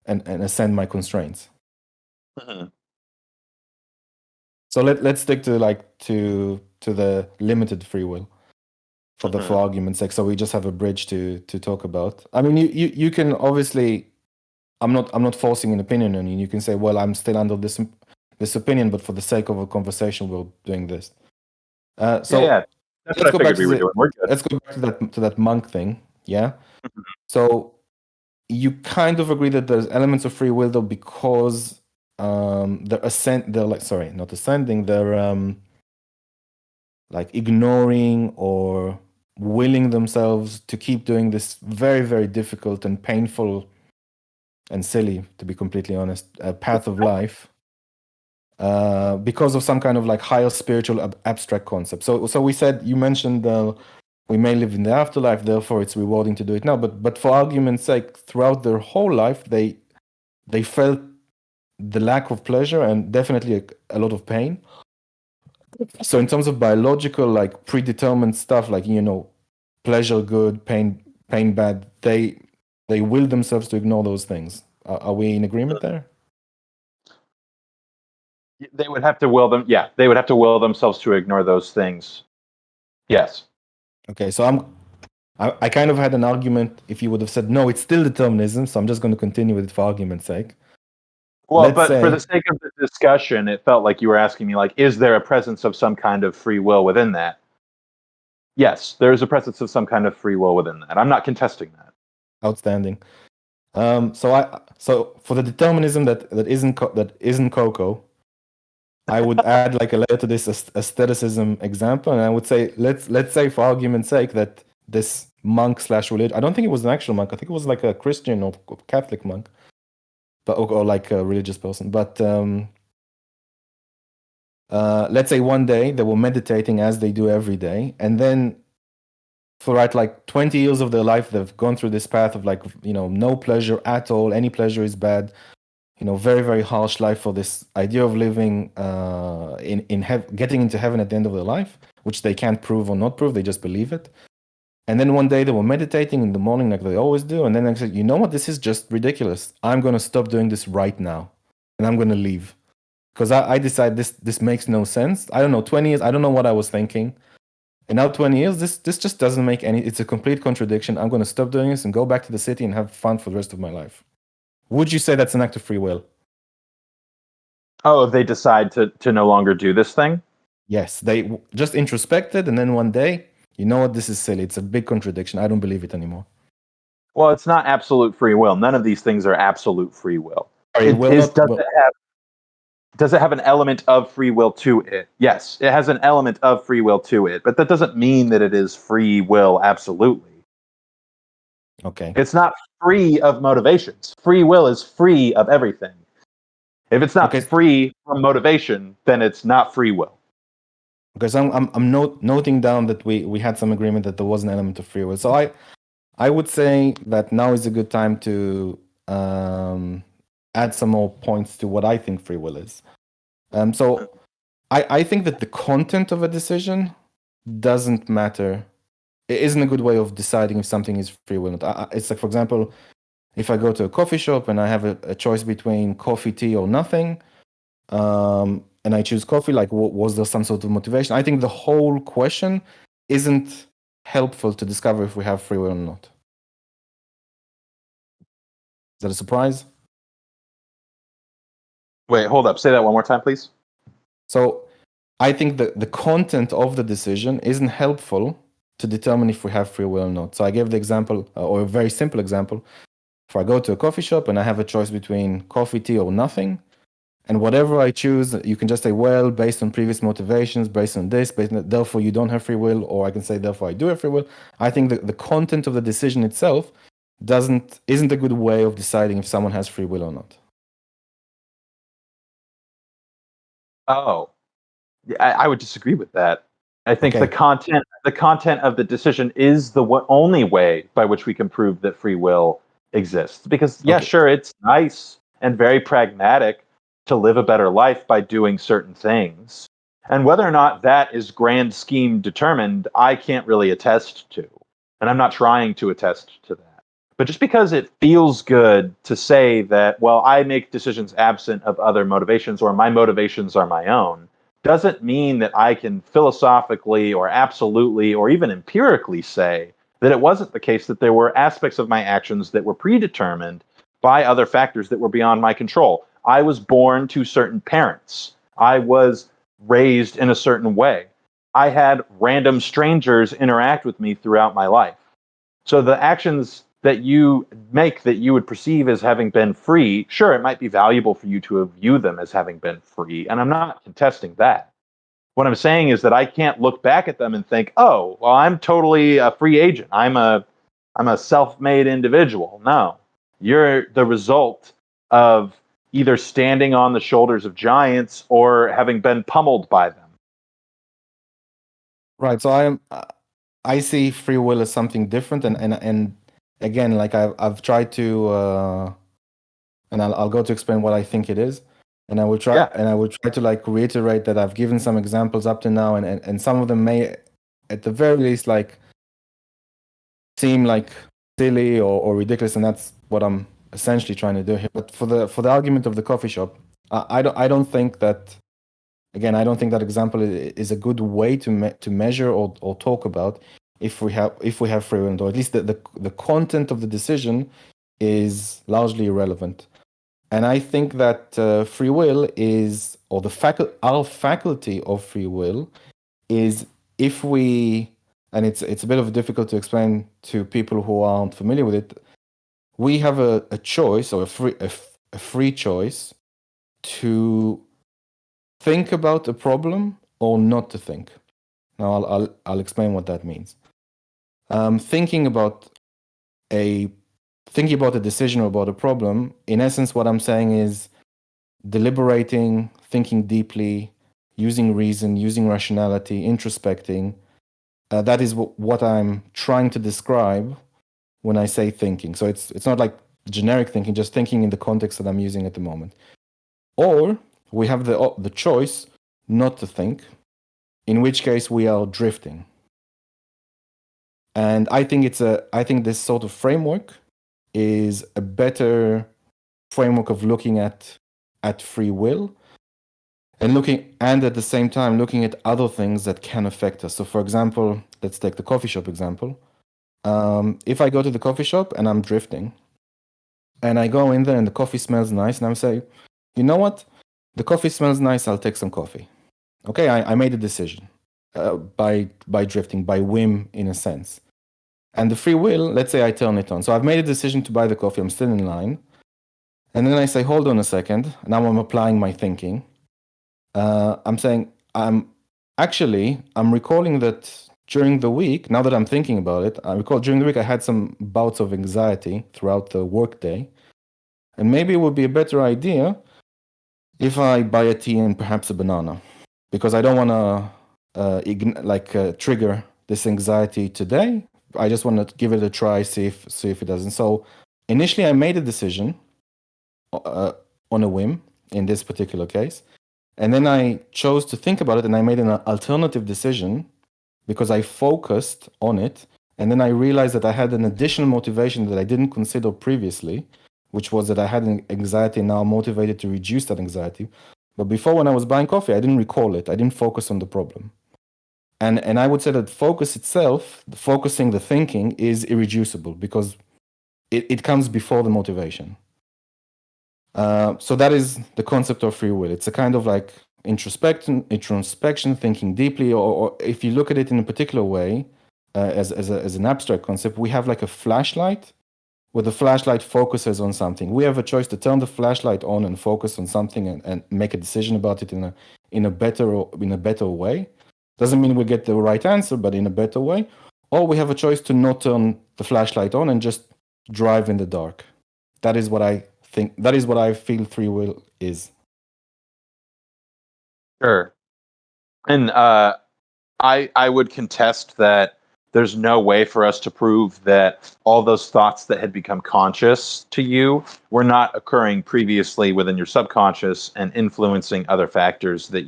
and ascend my constraints. Mm-hmm. So let's stick to the limited free will for argument's sake. So we just have a bridge to talk about. I mean, you can obviously. I'm not forcing an opinion on you. You can say, well, I'm still under this opinion, but for the sake of a conversation, we're doing this. That's what I figured we were doing. We're good. Let's go back to that monk thing. Yeah. So you kind of agree that there's elements of free will, though, because they're not ascending. They're like ignoring or willing themselves to keep doing this very, very difficult and painful and silly, to be completely honest, path of life, because of some kind of like higher spiritual abstract concept. So we said, you mentioned we may live in the afterlife, therefore it's rewarding to do it now. But for argument's sake, throughout their whole life, they felt the lack of pleasure and definitely a lot of pain. So in terms of biological, like predetermined stuff, like pleasure good, pain bad, they will themselves to ignore those things. Are we in agreement there? They would have to will them. Yeah, they would have to will themselves to ignore those things. Yes. Okay, so I kind of had an argument if you would have said no, it's still determinism. So I'm just going to continue with it for argument's sake. Well, Let's but for say, the sake of the discussion, it felt like you were asking me, like, is there a presence of some kind of free will within that? Yes, there is a presence of some kind of free will within that. I'm not contesting that. outstanding. So for the determinism that isn't Koco, I would add like a layer to this aestheticism example, and I would say let's say for argument's sake that this monk / religion, I don't think it was an actual monk. I think it was like a Christian or Catholic monk, but or like a religious person. But let's say one day they were meditating as they do every day, and then for like 20 years of their life they've gone through this path of like no pleasure at all. Any pleasure is bad. Very, very harsh life for this idea of living getting into heaven at the end of their life, which they can't prove or not prove, they just believe it. And then one day they were meditating in the morning like they always do, and then they said, you know what, this is just ridiculous. I'm going to stop doing this right now, and I'm going to leave. Because I decide this makes no sense. I don't know, 20 years, I don't know what I was thinking. And now 20 years, this just doesn't make any, it's a complete contradiction. I'm going to stop doing this and go back to the city and have fun for the rest of my life. Would you say that's an act of free will? Oh, if they decide to no longer do this thing? Yes, they just introspected, and then one day, you know what, this is silly. It's a big contradiction. I don't believe it anymore. Well, it's not absolute free will. None of these things are absolute free will. Sorry, It is. Does it have an element of free will to it? Yes, it has an element of free will to it, but that doesn't mean that it is free will absolutely. Okay. It's not free of motivations. Free will is free of everything. If it's not free from motivation, then it's not free will. Because I'm noting down that we had some agreement that there was an element of free will. So I would say that now is a good time to add some more points to what I think free will is. So I think that the content of a decision doesn't matter. It isn't a good way of deciding if something is free will or not. It's like, for example, if I go to a coffee shop and I have a choice between coffee, tea, or nothing, and I choose coffee, like, was there some sort of motivation? I think the whole question isn't helpful to discover if we have free will or not. Is that a surprise? Wait, hold up. Say that one more time, please. So I think that the content of the decision isn't helpful to determine if we have free will or not. So I gave the example, or a very simple example. If I go to a coffee shop and I have a choice between coffee, tea, or nothing, and whatever I choose, you can just say, well, based on previous motivations, based on this, therefore you don't have free will, or I can say, therefore I do have free will. I think that the content of the decision itself isn't a good way of deciding if someone has free will or not. Oh, I would disagree with that. I think the content of the decision is the only way by which we can prove that free will exists. Because sure, it's nice and very pragmatic to live a better life by doing certain things. And whether or not that is grand scheme determined, I can't really attest to. And I'm not trying to attest to that. But just because it feels good to say that, well, I make decisions absent of other motivations or my motivations are my own, doesn't mean that I can philosophically or absolutely or even empirically say that it wasn't the case that there were aspects of my actions that were predetermined by other factors that were beyond my control. I was born to certain parents. I was raised in a certain way. I had random strangers interact with me throughout my life. So the actions that you make that you would perceive as having been free, sure, it might be valuable for you to view them as having been free. And I'm not contesting that. What I'm saying is that I can't look back at them and think, oh, well, I'm totally a free agent. I'm a self-made individual. No, you're the result of either standing on the shoulders of giants or having been pummeled by them. Right. So I see free will as something different, and again, like I've tried to, and I'll go to explain what I think it is, and I will try Yeah. and I will try to like reiterate that I've given some examples up to now, and some of them may, at the very least, like seem like silly or ridiculous, and that's what I'm essentially trying to do here. But for the argument of the coffee shop, I don't think that. Again, I don't think that example is a good way to measure or talk about if we have free will, or at least the content of the decision is largely irrelevant. And I think that free will is, or our faculty of free will is, if we, and it's a bit of difficult to explain to people who aren't familiar with it. We have a choice, or a free choice to think about a problem or not to think. Now I'll explain what that means. Thinking about a decision or about a problem, in essence, what I'm saying is deliberating, thinking deeply, using reason, using rationality, introspecting. That is what I'm trying to describe when I say thinking. So it's not like generic thinking, just thinking in the context that I'm using at the moment. Or we have the choice not to think, in which case we are drifting. And I think this sort of framework is a better framework of looking at free will, and at the same time looking at other things that can affect us. So for example, let's take the coffee shop example. If I go to the coffee shop and I'm drifting, and I go in there and the coffee smells nice, and I'm saying, you know what? The coffee smells nice, I'll take some coffee. Okay, I made a decision by drifting, by whim, in a sense. And the free will, let's say I turn it on. So I've made a decision to buy the coffee, I'm still in line. And then I say, hold on a second. Now I'm applying my thinking. I'm saying, I'm recalling that during the week, now that I'm thinking about it, I recall during the week I had some bouts of anxiety throughout the workday. And maybe it would be a better idea if I buy a tea and perhaps a banana, because I don't want to trigger this anxiety today. I just want to give it a try, see if it doesn't. So initially, I made a decision on a whim in this particular case, and then I chose to think about it, and I made an alternative decision because I focused on it, and then I realized that I had an additional motivation that I didn't consider previously, which was that I had an anxiety, and now I'm motivated to reduce that anxiety. But before, when I was buying coffee, I didn't recall it. I didn't focus on the problem. And I would say that focus itself, focusing the thinking, is irreducible because it comes before the motivation. So that is the concept of free will. It's a kind of like introspection, thinking deeply, or if you look at it in a particular way, as an abstract concept, we have like a flashlight where the flashlight focuses on something. We have a choice to turn the flashlight on and focus on something and make a decision about it in a better way. Doesn't mean we get the right answer, but in a better way. Or we have a choice to not turn the flashlight on and just drive in the dark. That is what I think. That is what I feel free will is. Sure. And I would contest that there's no way for us to prove that all those thoughts that had become conscious to you were not occurring previously within your subconscious and influencing other factors that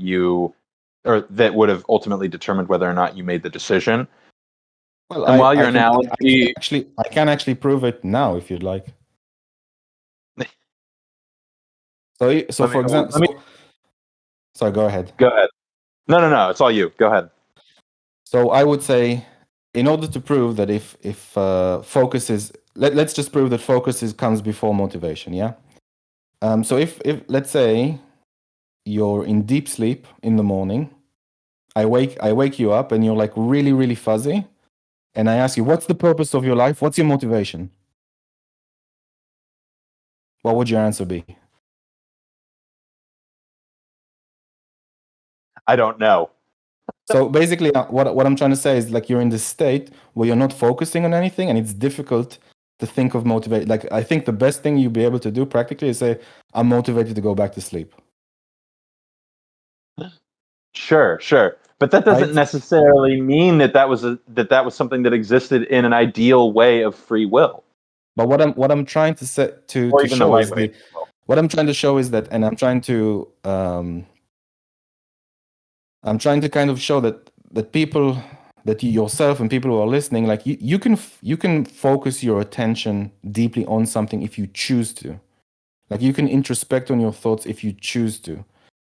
that would have ultimately determined whether or not you made the decision. Well, And while your I analogy, can actually prove it now if you'd like. So for example, sorry, go ahead. Go ahead. No, it's all you. Go ahead. So I would say, in order to prove that if focus is, let's just prove that focus comes before motivation, yeah. So if let's say you're in deep sleep in the morning, I wake you up and you're like really, really fuzzy, and I ask you, what's the purpose of your life? What's your motivation? What would your answer be? I don't know. So basically, what I'm trying to say is, like, you're in this state where you're not focusing on anything, and it's difficult to think of motivate. Like, I think the best thing you'll be able to do practically is say, I'm motivated to go back to sleep. Sure. But that doesn't Right? necessarily mean that was something that existed in an ideal way of free will, But what I'm trying to say or to even the show right is way. what I'm trying to show is that, and I'm trying to kind of show that people, that you yourself and people who are listening, like you can focus your attention deeply on something if you choose to. Like, you can introspect on your thoughts if you choose to.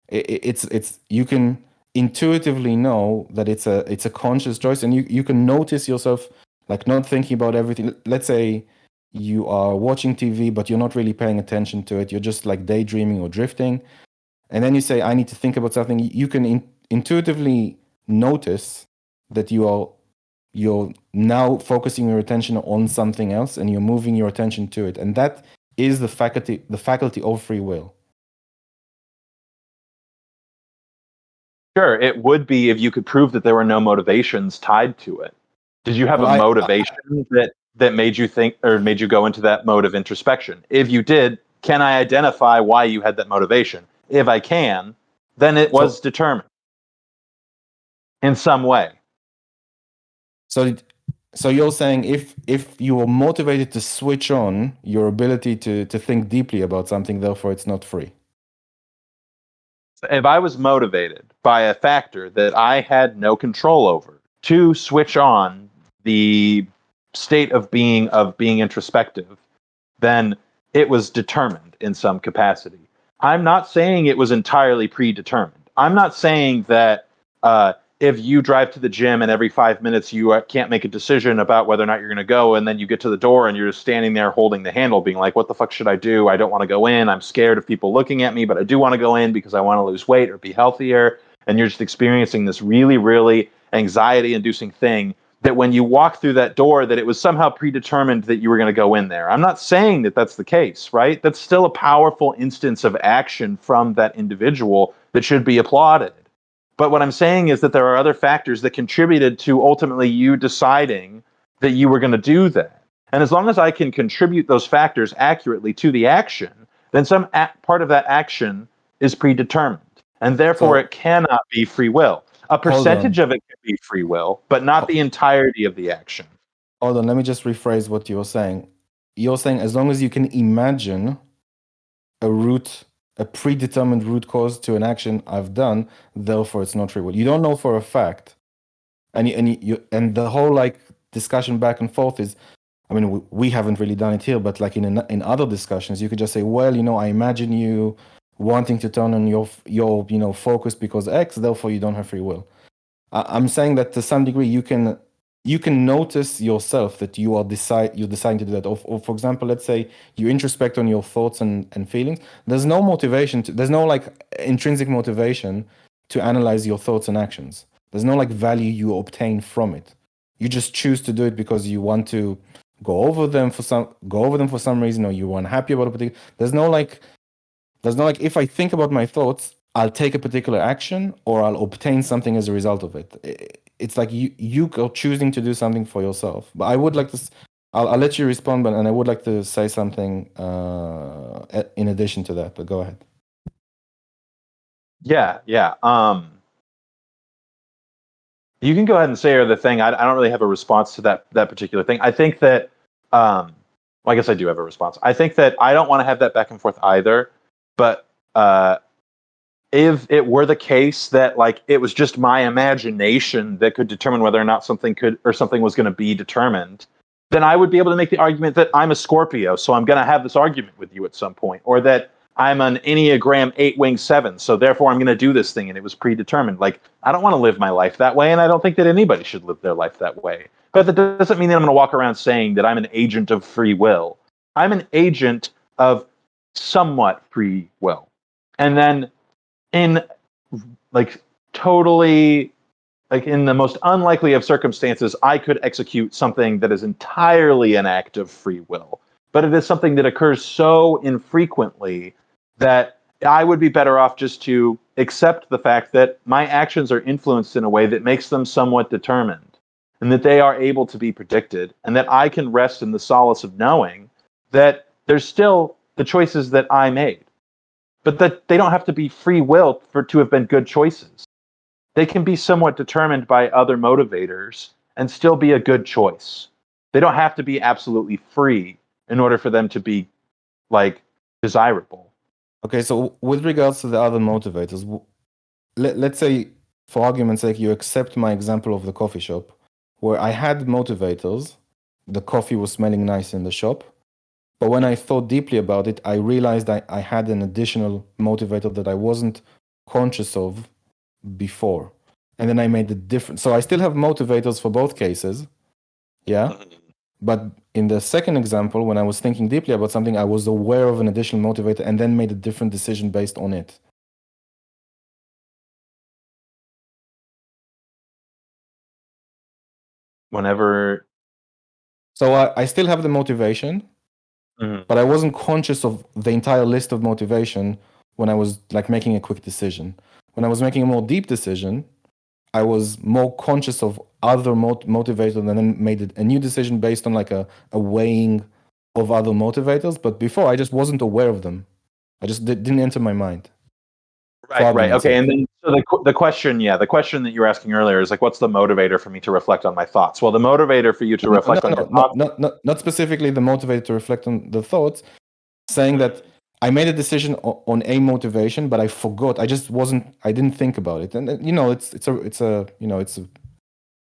It's you can intuitively know that it's a conscious choice, and you can notice yourself like not thinking about everything. Let's say you are watching TV, but you're not really paying attention to it. You're just like daydreaming or drifting, and then you say, I need to think about something. You can intuitively notice that you're now focusing your attention on something else, and you're moving your attention to it, and that is the faculty of free will. Sure, it would be if you could prove that there were no motivations tied to it. Did you have Well, a motivation that made you think or made you go into that mode of introspection? If you did, can I identify why you had that motivation? If I can, then it was determined in some way. So you're saying if you are motivated to switch on your ability to think deeply about something, therefore it's not free. If I was motivated by a factor that I had no control over to switch on the state of being introspective, then it was determined in some capacity. I'm not saying it was entirely predetermined. I'm not saying that if you drive to the gym and every 5 minutes you can't make a decision about whether or not you're going to go, and then you get to the door and you're just standing there holding the handle being like, what the fuck should I do? I don't want to go in. I'm scared of people looking at me, but I do want to go in because I want to lose weight or be healthier. And you're just experiencing this really, really anxiety inducing thing that when you walk through that door, that it was somehow predetermined that you were going to go in there. I'm not saying that that's the case, right? That's still a powerful instance of action from that individual that should be applauded. But what I'm saying is that there are other factors that contributed to ultimately you deciding that you were going to do that. And as long as I can contribute those factors accurately to the action, then some part of that action is predetermined. And therefore, it cannot be free will. A percentage of it can be free will, but not the entirety of the action. Hold on, let me just rephrase what you're saying. You're saying as long as you can imagine a predetermined root cause to an action I've done, therefore it's not free will. You don't know for a fact, and the whole like discussion back and forth is, I mean, we haven't really done it here, but like in other discussions, you could just say, well, I imagine you wanting to turn on your focus because X, therefore you don't have free will. I'm saying that to some degree you can notice yourself that you're deciding to do that. Or for example, let's say you introspect on your thoughts and feelings. There's no motivation there's no like intrinsic motivation to analyze your thoughts and actions. There's no like value you obtain from it. You just choose to do it because you want to go over them for some reason, or you're unhappy about a particular. There's no like if I think about my thoughts, I'll take a particular action or I'll obtain something as a result of it. It's like you are choosing to do something for yourself. But I would like to. I'll let you respond, and I would like to say something in addition to that. But go ahead. Yeah. You can go ahead and say the thing. I don't really have a response to that particular thing. I think that. Well, I guess I do have a response. I think that I don't want to have that back and forth either. But if it were the case that like it was just my imagination that could determine whether or not something was going to be determined, then I would be able to make the argument that I'm a Scorpio, so I'm going to have this argument with you at some point, or that I'm an Enneagram 8-wing 7, so therefore I'm going to do this thing and it was predetermined. Like, I don't want to live my life that way, and I don't think that anybody should live their life that way. But that doesn't mean that I'm going to walk around saying that I'm an agent of free will. I'm an agent of somewhat free will. And then in like totally like in the most unlikely of circumstances, I could execute something that is entirely an act of free will. But it is something that occurs so infrequently that I would be better off just to accept the fact that my actions are influenced in a way that makes them somewhat determined. and that they are able to be predicted, and that I can rest in the solace of knowing that there's still the choices that I made, but that they don't have to be free will for to have been good choices. They can be somewhat determined by other motivators and still be a good choice. They don't have to be absolutely free in order for them to be like desirable. Okay, so with regards to the other motivators, let's say, for argument's sake, you accept my example of the coffee shop, where I had motivators. The coffee was smelling nice in the shop. But when I thought deeply about it, I realized I had an additional motivator that I wasn't conscious of before. And then I made the difference. So I still have motivators for both cases. Yeah. But in the second example, when I was thinking deeply about something, I was aware of an additional motivator and then made a different decision based on it. Whenever. So I still have the motivation, but I wasn't conscious of the entire list of motivation when I was like making a quick decision. When I was making a more deep decision, I was more conscious of other motivators and then made a new decision based on like a weighing of other motivators. But before, I just wasn't aware of them. I just didn't enter my mind. Right. Okay. And then so the question that you were asking earlier is like, what's the motivator for me to reflect on my thoughts? Well, the motivator for you to reflect on your thoughts. Not specifically the motivator to reflect on the thoughts, saying that I made a decision on a motivation, but I forgot. I didn't think about it. And it's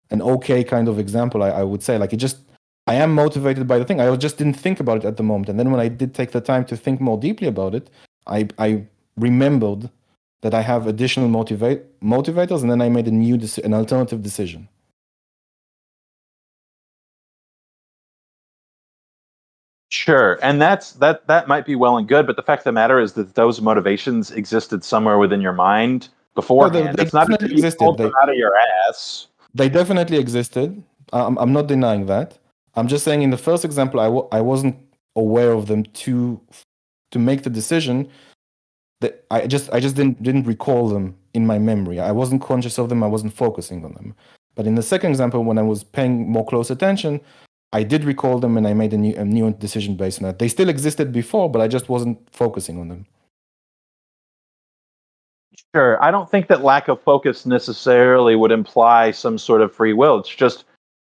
an okay kind of example, I would say. Like I am motivated by the thing. I just didn't think about it at the moment. And then when I did take the time to think more deeply about it, I remembered that I have additional motivators, and then I made an alternative decision. Sure, and that might be well and good, but the fact of the matter is that those motivations existed somewhere within your mind beforehand. They it's not that you pulled them out of your ass. They definitely existed. I'm not denying that. I'm just saying in the first example, I wasn't aware of them to make the decision. That I just didn't recall them in my memory. I wasn't conscious of them. I wasn't focusing on them. But in the second example, when I was paying more close attention, I did recall them and I made a new decision based on that. They still existed before, but I just wasn't focusing on them. Sure. I don't think that lack of focus necessarily would imply some sort of free will. It's just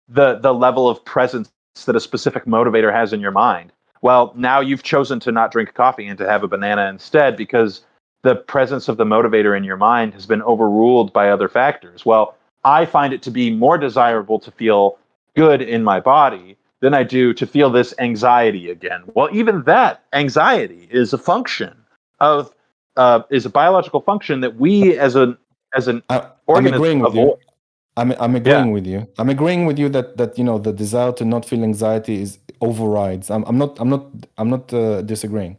the level of presence that a specific motivator has in your mind. Well, now you've chosen to not drink coffee and to have a banana instead because the presence of the motivator in your mind has been overruled by other factors. Well, I find it to be more desirable to feel good in my body than I do to feel this anxiety again. Well, even that anxiety is a function of is a biological function that we as an organism avoid. I'm agreeing with you. I'm agreeing with you that the desire to not feel anxiety is overrides. I'm not disagreeing.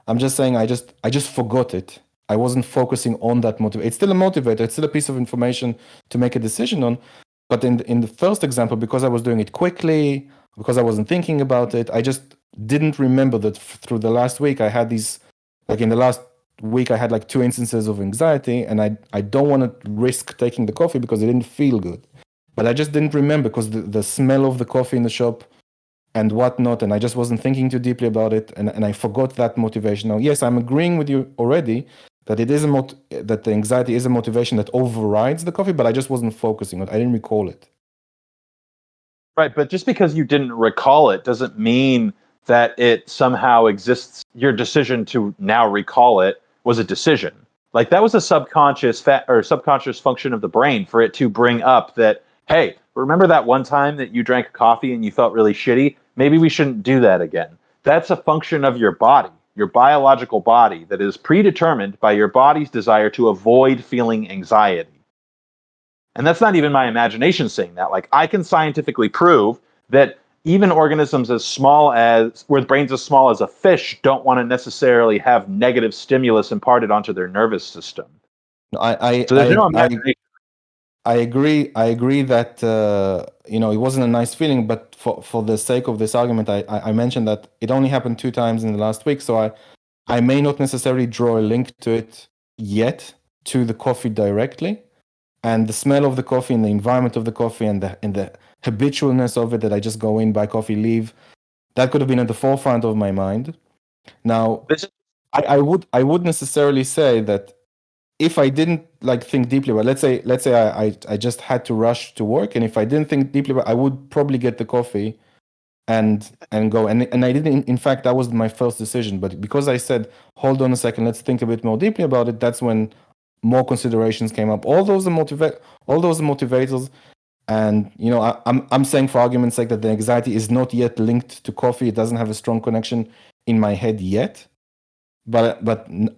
I'm just saying I just forgot it. I wasn't focusing on that motivator. It's still a motivator. It's still a piece of information to make a decision on. But in the first example, because I was doing it quickly, because I wasn't thinking about it, I just didn't remember that through the last week I had these, like in the last week I had like 2 instances of anxiety, and I don't want to risk taking the coffee because it didn't feel good. But I just didn't remember because the smell of the coffee in the shop and whatnot, and I just wasn't thinking too deeply about it, and I forgot that motivation. Now, yes, I'm agreeing with you already that it is that the anxiety is a motivation that overrides the coffee, but I just wasn't focusing on it. I didn't recall it. Right, but just because you didn't recall it doesn't mean that it somehow exists. Your decision to now recall it was a decision. Like that was a subconscious function of the brain for it to bring up that, hey, remember that one time that you drank coffee and you felt really shitty? Maybe we shouldn't do that again. That's a function of your body, your biological body, that is predetermined by your body's desire to avoid feeling anxiety. And that's not even my imagination saying that. Like I can scientifically prove that even organisms with brains as small as a fish don't want to necessarily have negative stimulus imparted onto their nervous system. I agree that it wasn't a nice feeling, but for the sake of this argument, I mentioned that it only happened 2 times in the last week, so I may not necessarily draw a link to it yet to the coffee directly. and the smell of the coffee and the environment of the coffee and the habitualness of it, that I just go in, buy coffee, leave, that could have been at the forefront of my mind. Now, I would necessarily say that if I didn't like think deeply about, let's say I just had to rush to work, and if I didn't think deeply about, I would probably get the coffee and go, and I didn't. In fact, that was my first decision. But because I said, hold on a second, let's think a bit more deeply about it, that's when more considerations came up. All those motivators, and I'm saying for argument's sake that the anxiety is not yet linked to coffee. It doesn't have a strong connection in my head yet. But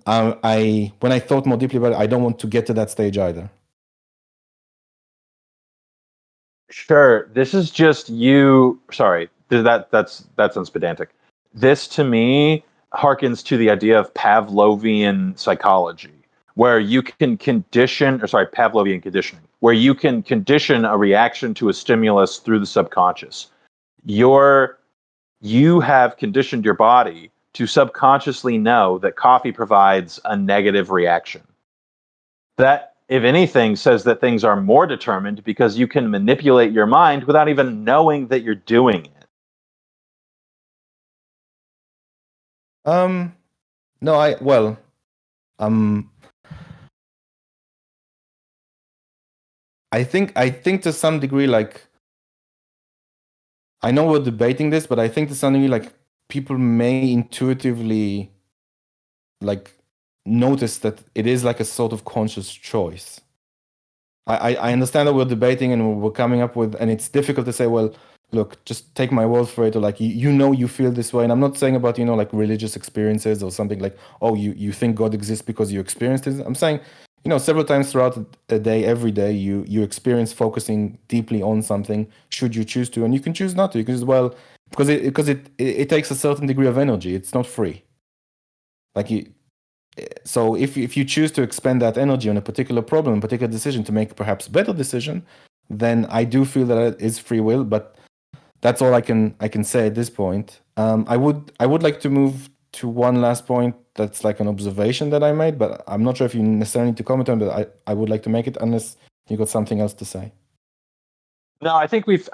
I when I thought more deeply about it, I don't want to get to that stage either. Sure. This is just you. Sorry, that sounds pedantic. This to me harkens to the idea of Pavlovian psychology, where you can condition, or sorry, Pavlovian conditioning, where you can condition a reaction to a stimulus through the subconscious. You have conditioned your body to subconsciously know that coffee provides a negative reaction. That, if anything, says that things are more determined because you can manipulate your mind without even knowing that you're doing it. No, I think to some degree, like, I know we're debating this, but I think to some degree, like, people may intuitively like notice that it is like a sort of conscious choice. I understand that we're debating and we're coming up with, and it's difficult to say, well, look, just take my word for it, or like, you feel this way. And I'm not saying about, like religious experiences or something like, oh, you think God exists because you experienced it. I'm saying, several times throughout a day, every day, you experience focusing deeply on something, should you choose to, and you can choose not to. You can as well, because it takes a certain degree of energy. It's not free. Like so if you choose to expend that energy on a particular problem, a particular decision to make perhaps better decision, then I do feel that it is free will. But that's all I can say at this point. I would like to move to one last point that's like an observation that I made, but I'm not sure if you necessarily need to comment on it. But I would like to make it unless you got something else to say. No, I think we've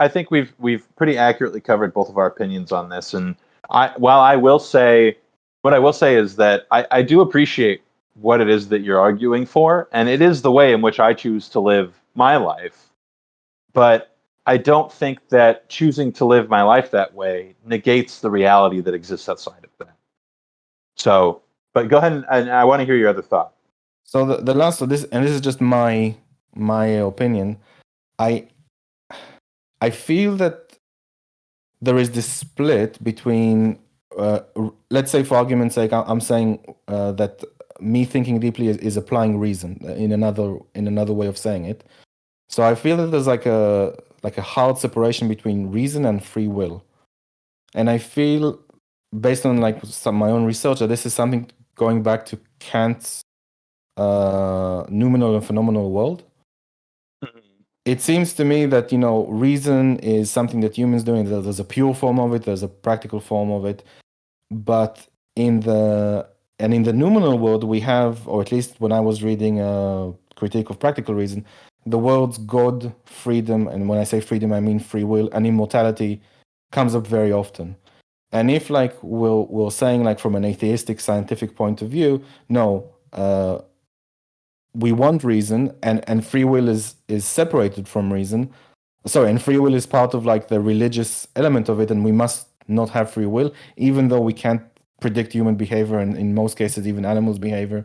pretty accurately covered both of our opinions on this. And while I will say, what I will say is that I do appreciate what it is that you're arguing for, and it is the way in which I choose to live my life. But I don't think that choosing to live my life that way negates the reality that exists outside of that. So, but go ahead, and I want to hear your other thought. So the last of this, and this is just my opinion, I feel that there is this split between, let's say for argument's sake, I'm saying that me thinking deeply is applying reason in another way of saying it. So I feel that there's like a hard separation between reason and free will, and I feel, based on like my own research, that this is something going back to Kant's noumenal and phenomenal world. It seems to me that reason is something that humans do. There's a pure form of it, there's a practical form of it, but in the noumenal world we have, or at least when I was reading a critique of practical reason, the world's God, freedom, and when I say freedom I mean free will, and immortality comes up very often. And if like we're saying, like from an atheistic scientific point of view, no, we want reason, and free will is separated from reason. Sorry, and free will is part of like the religious element of it, and we must not have free will, even though we can't predict human behavior, and in most cases even animals' behavior.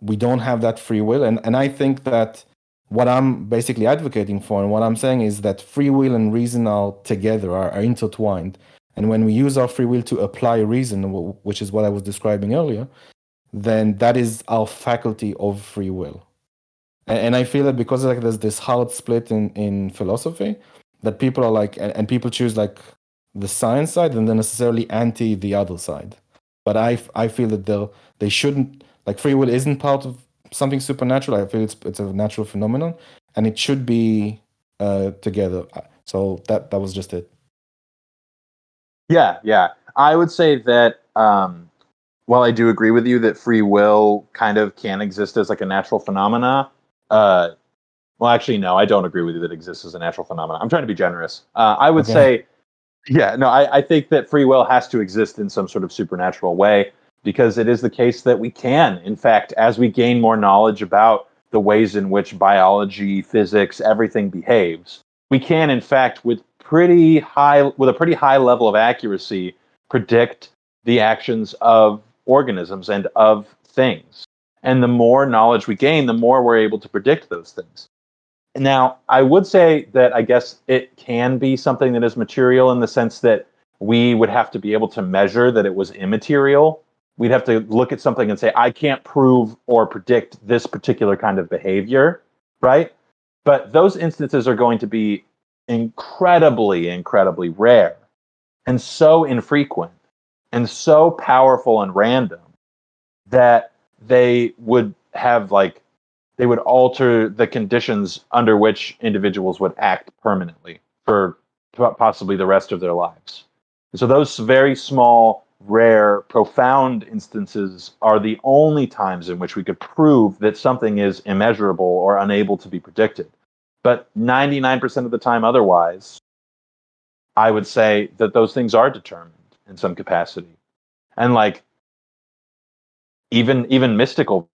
We don't have that free will, and I think that what I'm basically advocating for, and what I'm saying, is that free will and reason are together, are intertwined. And when we use our free will to apply reason, which is what I was describing earlier, then that is our faculty of free will. And I feel that because like there's this hard split in philosophy, that people are like, and people choose like the science side and then necessarily anti the other side. But I feel that they shouldn't, like, free will isn't part of something supernatural. I feel it's a natural phenomenon, and it should be together. So that was just it. Yeah. I would say that while I do agree with you that free will kind of can exist as like a natural phenomena, Well, actually, no, I don't agree with you that it exists as a natural phenomenon. I'm trying to be generous. I would Okay. say, yeah, no, I think that free will has to exist in some sort of supernatural way because it is the case that we can, in fact, as we gain more knowledge about the ways in which biology, physics, everything behaves, we can, in fact, with a pretty high level of accuracy, predict the actions of organisms and of things. And the more knowledge we gain, the more we're able to predict those things. Now, I would say that I guess it can be something that is material in the sense that we would have to be able to measure that it was immaterial. We'd have to look at something and say, I can't prove or predict this particular kind of behavior, right? But those instances are going to be incredibly, incredibly rare and so infrequent and so powerful and random that they would have like they would alter the conditions under which individuals would act permanently for possibly the rest of their lives. So those very small, rare, profound instances are the only times in which we could prove that something is immeasurable or unable to be predicted. But 99% of the time otherwise, I would say that those things are determined in some capacity. And like even mystical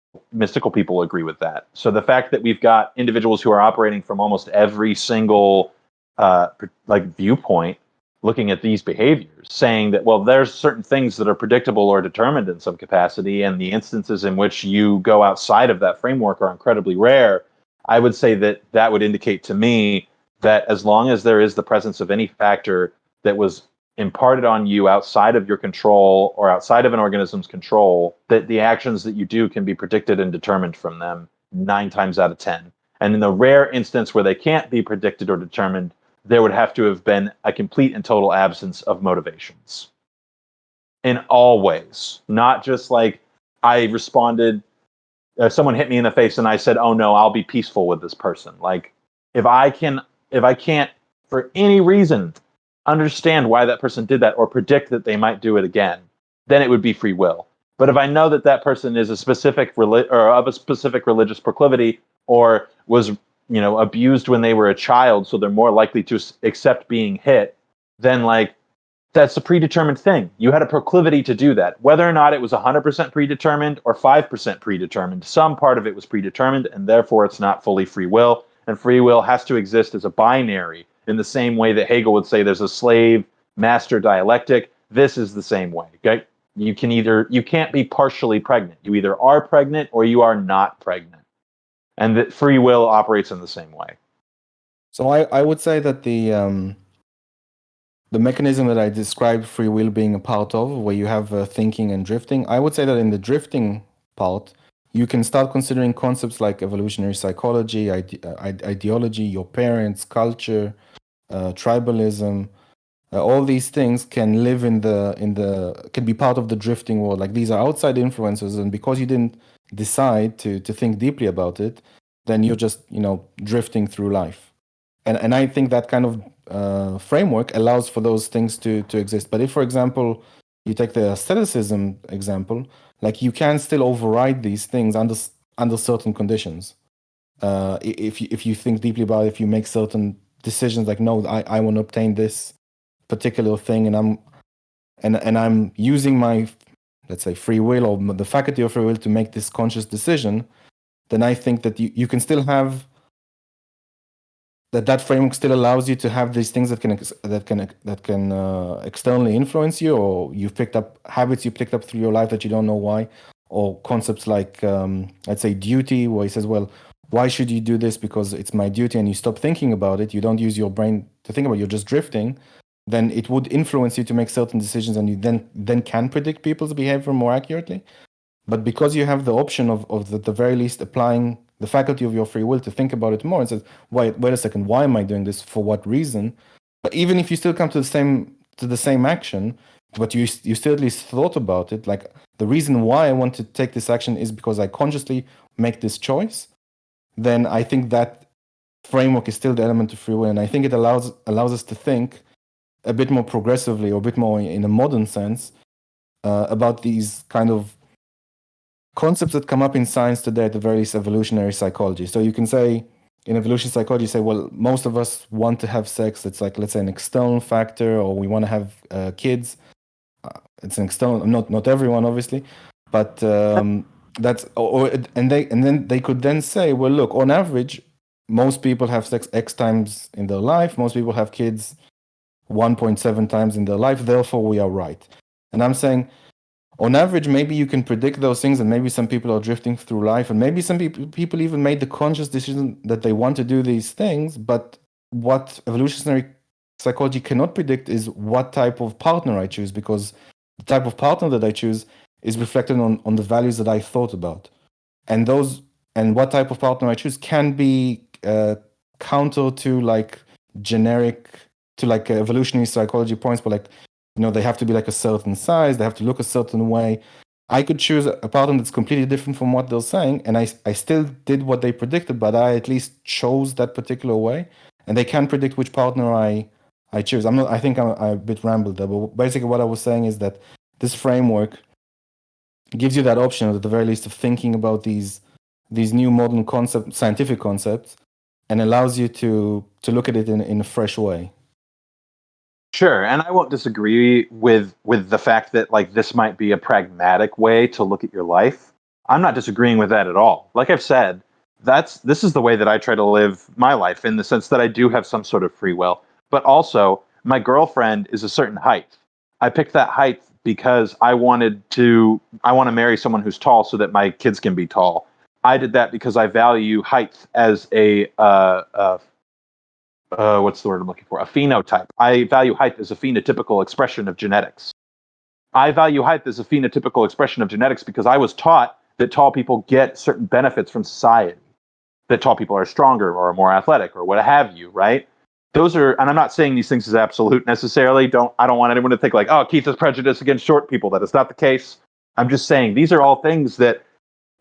people agree with that. So the fact that we've got individuals who are operating from almost every single like viewpoint, looking at these behaviors, saying that well, there's certain things that are predictable or determined in some capacity, and the instances in which you go outside of that framework are incredibly rare. I would say that that would indicate to me that as long as there is the presence of any factor that was imparted on you outside of your control or outside of an organism's control, that the actions that you do can be predicted and determined from them 9 times out of 10. And in the rare instance where they can't be predicted or determined, there would have to have been a complete and total absence of motivations in all ways, not just like I responded, someone hit me in the face and I said, oh no, I'll be peaceful with this person. Like if I can, if I can't for any reason understand why that person did that or predict that they might do it again, then it would be free will. But if I know that that person is a specific or of a specific religious proclivity or was abused when they were a child, so they're more likely to accept being hit, then like that's a predetermined thing. You had a proclivity to do that. Whether or not it was 100% predetermined or 5% predetermined, some part of it was predetermined, and therefore it's not fully free will. And free will has to exist as a binary in the same way that Hegel would say there's a slave master dialectic. This is the same way. Okay? You can't be partially pregnant. You either are pregnant or you are not pregnant. And that free will operates in the same way. So I would say that the mechanism that I described free will being a part of, where you have thinking and drifting, I would say that in the drifting part, you can start considering concepts like evolutionary psychology, ideology, your parents, culture, tribalism. All these things can live can be part of the drifting world. Like these are outside influences, and because you didn't decide to think deeply about it, then you're just drifting through life. And I think that kind of framework allows for those things to exist. But if, for example, you take the aestheticism example, like you can still override these things under certain conditions. If you think deeply about it, if you make certain decisions, like no, I want to obtain this particular thing, and I'm using my, let's say, free will or the faculty of free will to make this conscious decision, then I think that you can still have that framework still allows you to have these things that can externally influence you, or you've picked up habits you picked up through your life that you don't know why, or concepts like let's say duty, where he says, well, why should you do this? Because it's my duty, and you stop thinking about it, you don't use your brain to think about it, you're just drifting, then it would influence you to make certain decisions, and you then can predict people's behavior more accurately. But because you have the option of the very least applying the faculty of your free will to think about it more and says, wait a second, why am I doing this? For what reason? But even if you still come to the same action, but you still at least thought about it, like the reason why I want to take this action is because I consciously make this choice, then I think that framework is still the element of free will. And I think it allows us to think a bit more progressively, or a bit more in a modern sense, about these kind of concepts that come up in science today, at the very least evolutionary psychology. So you can say in evolution psychology, you say, well, most of us want to have sex. It's like, let's say, an external factor, or we want to have kids. It's an external, not everyone, obviously, but that's and then they could then say, well, look, on average, most people have sex X times in their life. Most people have kids 1.7 times in their life. Therefore, we are right. And I'm saying, on average, maybe you can predict those things, and maybe some people are drifting through life, and maybe some people even made the conscious decision that they want to do these things. But what evolutionary psychology cannot predict is what type of partner I choose, because the type of partner that I choose is reflected on the values that I thought about, and what type of partner I choose can be counter to like generic to like evolutionary psychology points, but like, they have to be like a certain size, they have to look a certain way. I could choose a partner that's completely different from what they're saying, and I still did what they predicted, but I at least chose that particular way, and they can predict which partner I choose. I think I'm a bit rambled there, but basically what I was saying is that this framework gives you that option, at the very least, of thinking about these new modern scientific concepts, and allows you to look at it in a fresh way. Sure, and I won't disagree with the fact that like this might be a pragmatic way to look at your life. I'm not disagreeing with that at all. Like I've said, this is the way that I try to live my life, in the sense that I do have some sort of free will. But also, my girlfriend is a certain height. I picked that height because I want to marry someone who's tall so that my kids can be tall. I did that because I value height as what's the word I'm looking for? A phenotype. I value height as a phenotypical expression of genetics. I value height as a phenotypical expression of genetics because I was taught that tall people get certain benefits from society, that tall people are stronger or more athletic or what have you, right? Those are, and I'm not saying these things as absolute necessarily. I don't want anyone to think like, oh, Keith is prejudiced against short people. That is not the case. I'm just saying these are all things that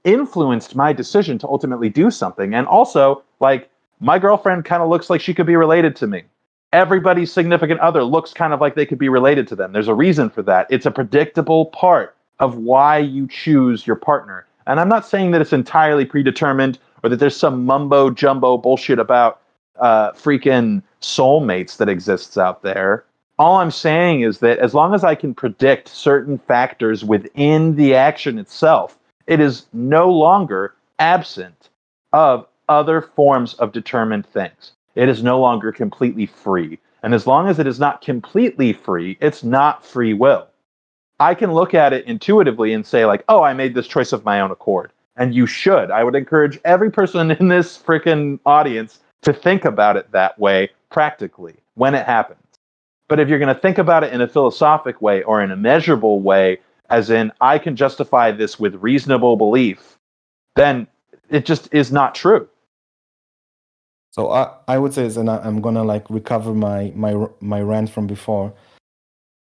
influenced my decision to ultimately do something. And also, like, my girlfriend kind of looks like she could be related to me. Everybody's significant other looks kind of like they could be related to them. There's a reason for that. It's a predictable part of why you choose your partner. And I'm not saying that it's entirely predetermined or that there's some mumbo jumbo bullshit about freaking soulmates that exists out there. All I'm saying is that as long as I can predict certain factors within the action itself, it is no longer absent of other forms of determined things. It is no longer completely free. And as long as it is not completely free, it's not free will. I can look at it intuitively and say, like, oh, I made this choice of my own accord. And you should. I would encourage every person in this freaking audience to think about it that way practically when it happens. But if you're going to think about it in a philosophic way or in a measurable way, as in, I can justify this with reasonable belief, then it just is not true. So I would say, and I'm gonna like recover my rant from before.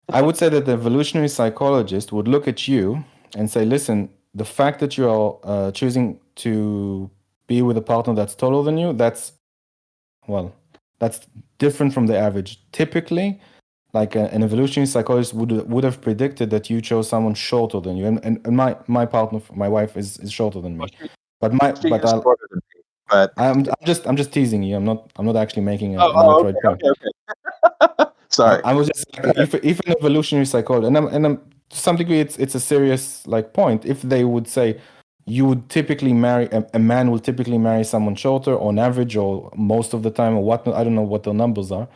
I would say that the evolutionary psychologist would look at you and say, listen, the fact that you are choosing to be with a partner that's taller than you, that's different from the average. Typically, like an evolutionary psychologist would have predicted that you chose someone shorter than you, and my partner, my wife, is shorter than me. But I'm just teasing you. I'm not actually making an outright point. Okay. Sorry. I was just if an evolutionary psychologist, and I'm to some degree it's a serious like point. If they would say you would typically marry a man will typically marry someone shorter on average or most of the time or whatnot. I don't know what the numbers are.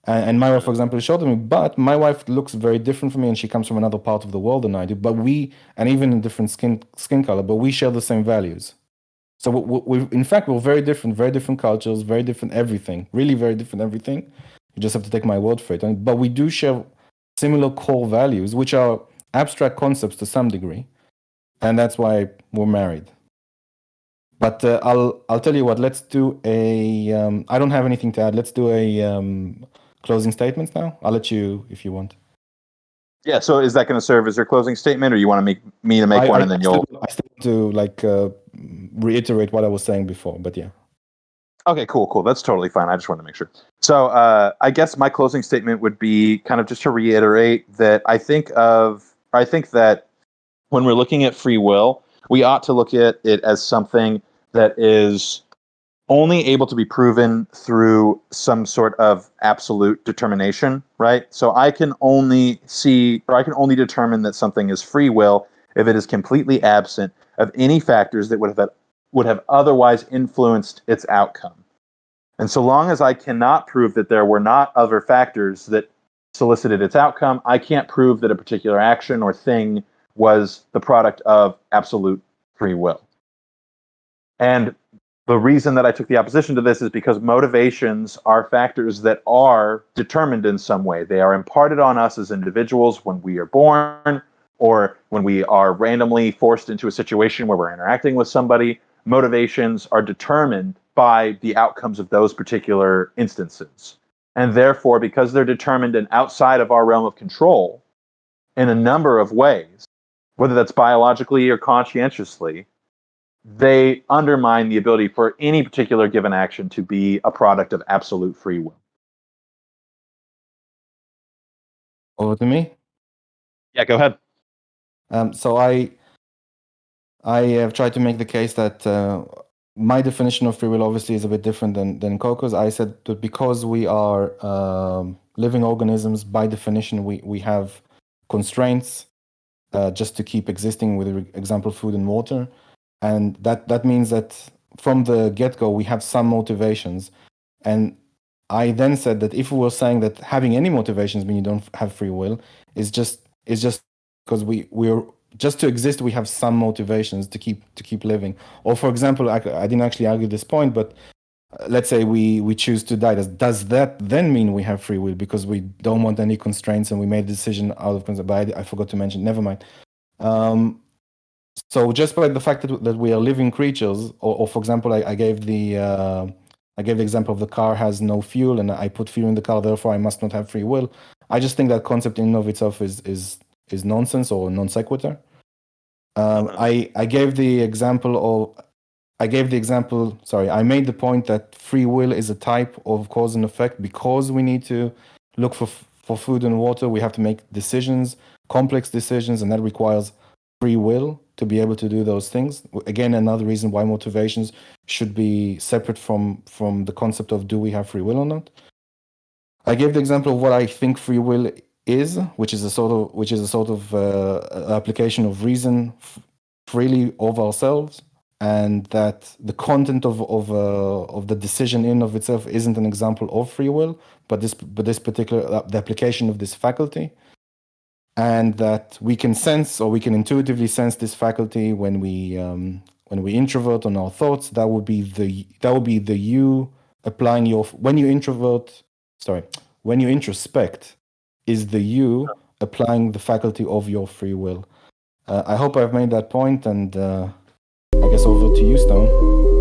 And my wife, for example, is shorter than me, but my wife looks very different from me, and she comes from another part of the world than I do. But and even in different skin color, but we share the same values. So in fact, we're very different cultures, very different everything, really very different everything. You just have to take my word for it. But we do share similar core values, which are abstract concepts to some degree, and that's why we're married. But I'll tell you what. Let's do a. I don't have anything to add. Let's do a closing statements now. I'll let you if you want. Yeah. So is that going to serve as your closing statement, or you want to make me to make one and then you'll? I still want to like reiterate what I was saying before, but yeah. Okay, cool. That's totally fine. I just wanted to make sure. So I guess my closing statement would be kind of just to reiterate that I think that when we're looking at free will, we ought to look at it as something that is only able to be proven through some sort of absolute determination, right? So I can only see, or I can only determine that something is free will if it is completely absent of any factors that would have otherwise influenced its outcome. And so long as I cannot prove that there were not other factors that solicited its outcome, I can't prove that a particular action or thing was the product of absolute free will. And the reason that I took the opposition to this is because motivations are factors that are determined in some way. They are imparted on us as individuals when we are born, or when we are randomly forced into a situation where we're interacting with somebody. Motivations are determined by the outcomes of those particular instances. And therefore, because they're determined and outside of our realm of control in a number of ways, whether that's biologically or conscientiously, they undermine the ability for any particular given action to be a product of absolute free will. Over to me. Yeah, go ahead. So I have tried to make the case that my definition of free will obviously is a bit different than Koco's. I said that because we are living organisms, by definition, we have constraints just to keep existing, with example, food and water. And that means that from the get-go, we have some motivations. And I then said that if we were saying that having any motivations mean you don't have free will, is just because we're just to exist, we have some motivations to keep living. Or for example, I didn't actually argue this point, but let's say we choose to die. Does that then mean we have free will because we don't want any constraints and we made a decision out of constraints? But I forgot to mention. Never mind. So just by the fact that we are living creatures, or for example, I gave the example of the car has no fuel, and I put fuel in the car, therefore I must not have free will. I just think that concept in and of itself is nonsense or non sequitur. I gave the example. Sorry, I made the point that free will is a type of cause and effect because we need to look for food and water. We have to make decisions, complex decisions, and that requires free will to be able to do those things. Again, another reason why motivations should be separate from the concept of do we have free will or not. I gave the example of what I think free will is, which is a sort of application of reason freely of ourselves, and that the content of the decision in of itself isn't an example of free will, but this particular the application of this faculty. And that we can sense, or we can intuitively sense, this faculty when we introvert on our thoughts. That would be the you applying your when you introspect is the you applying the faculty of your free will. I hope I've made that point, and I guess over to you, Stone.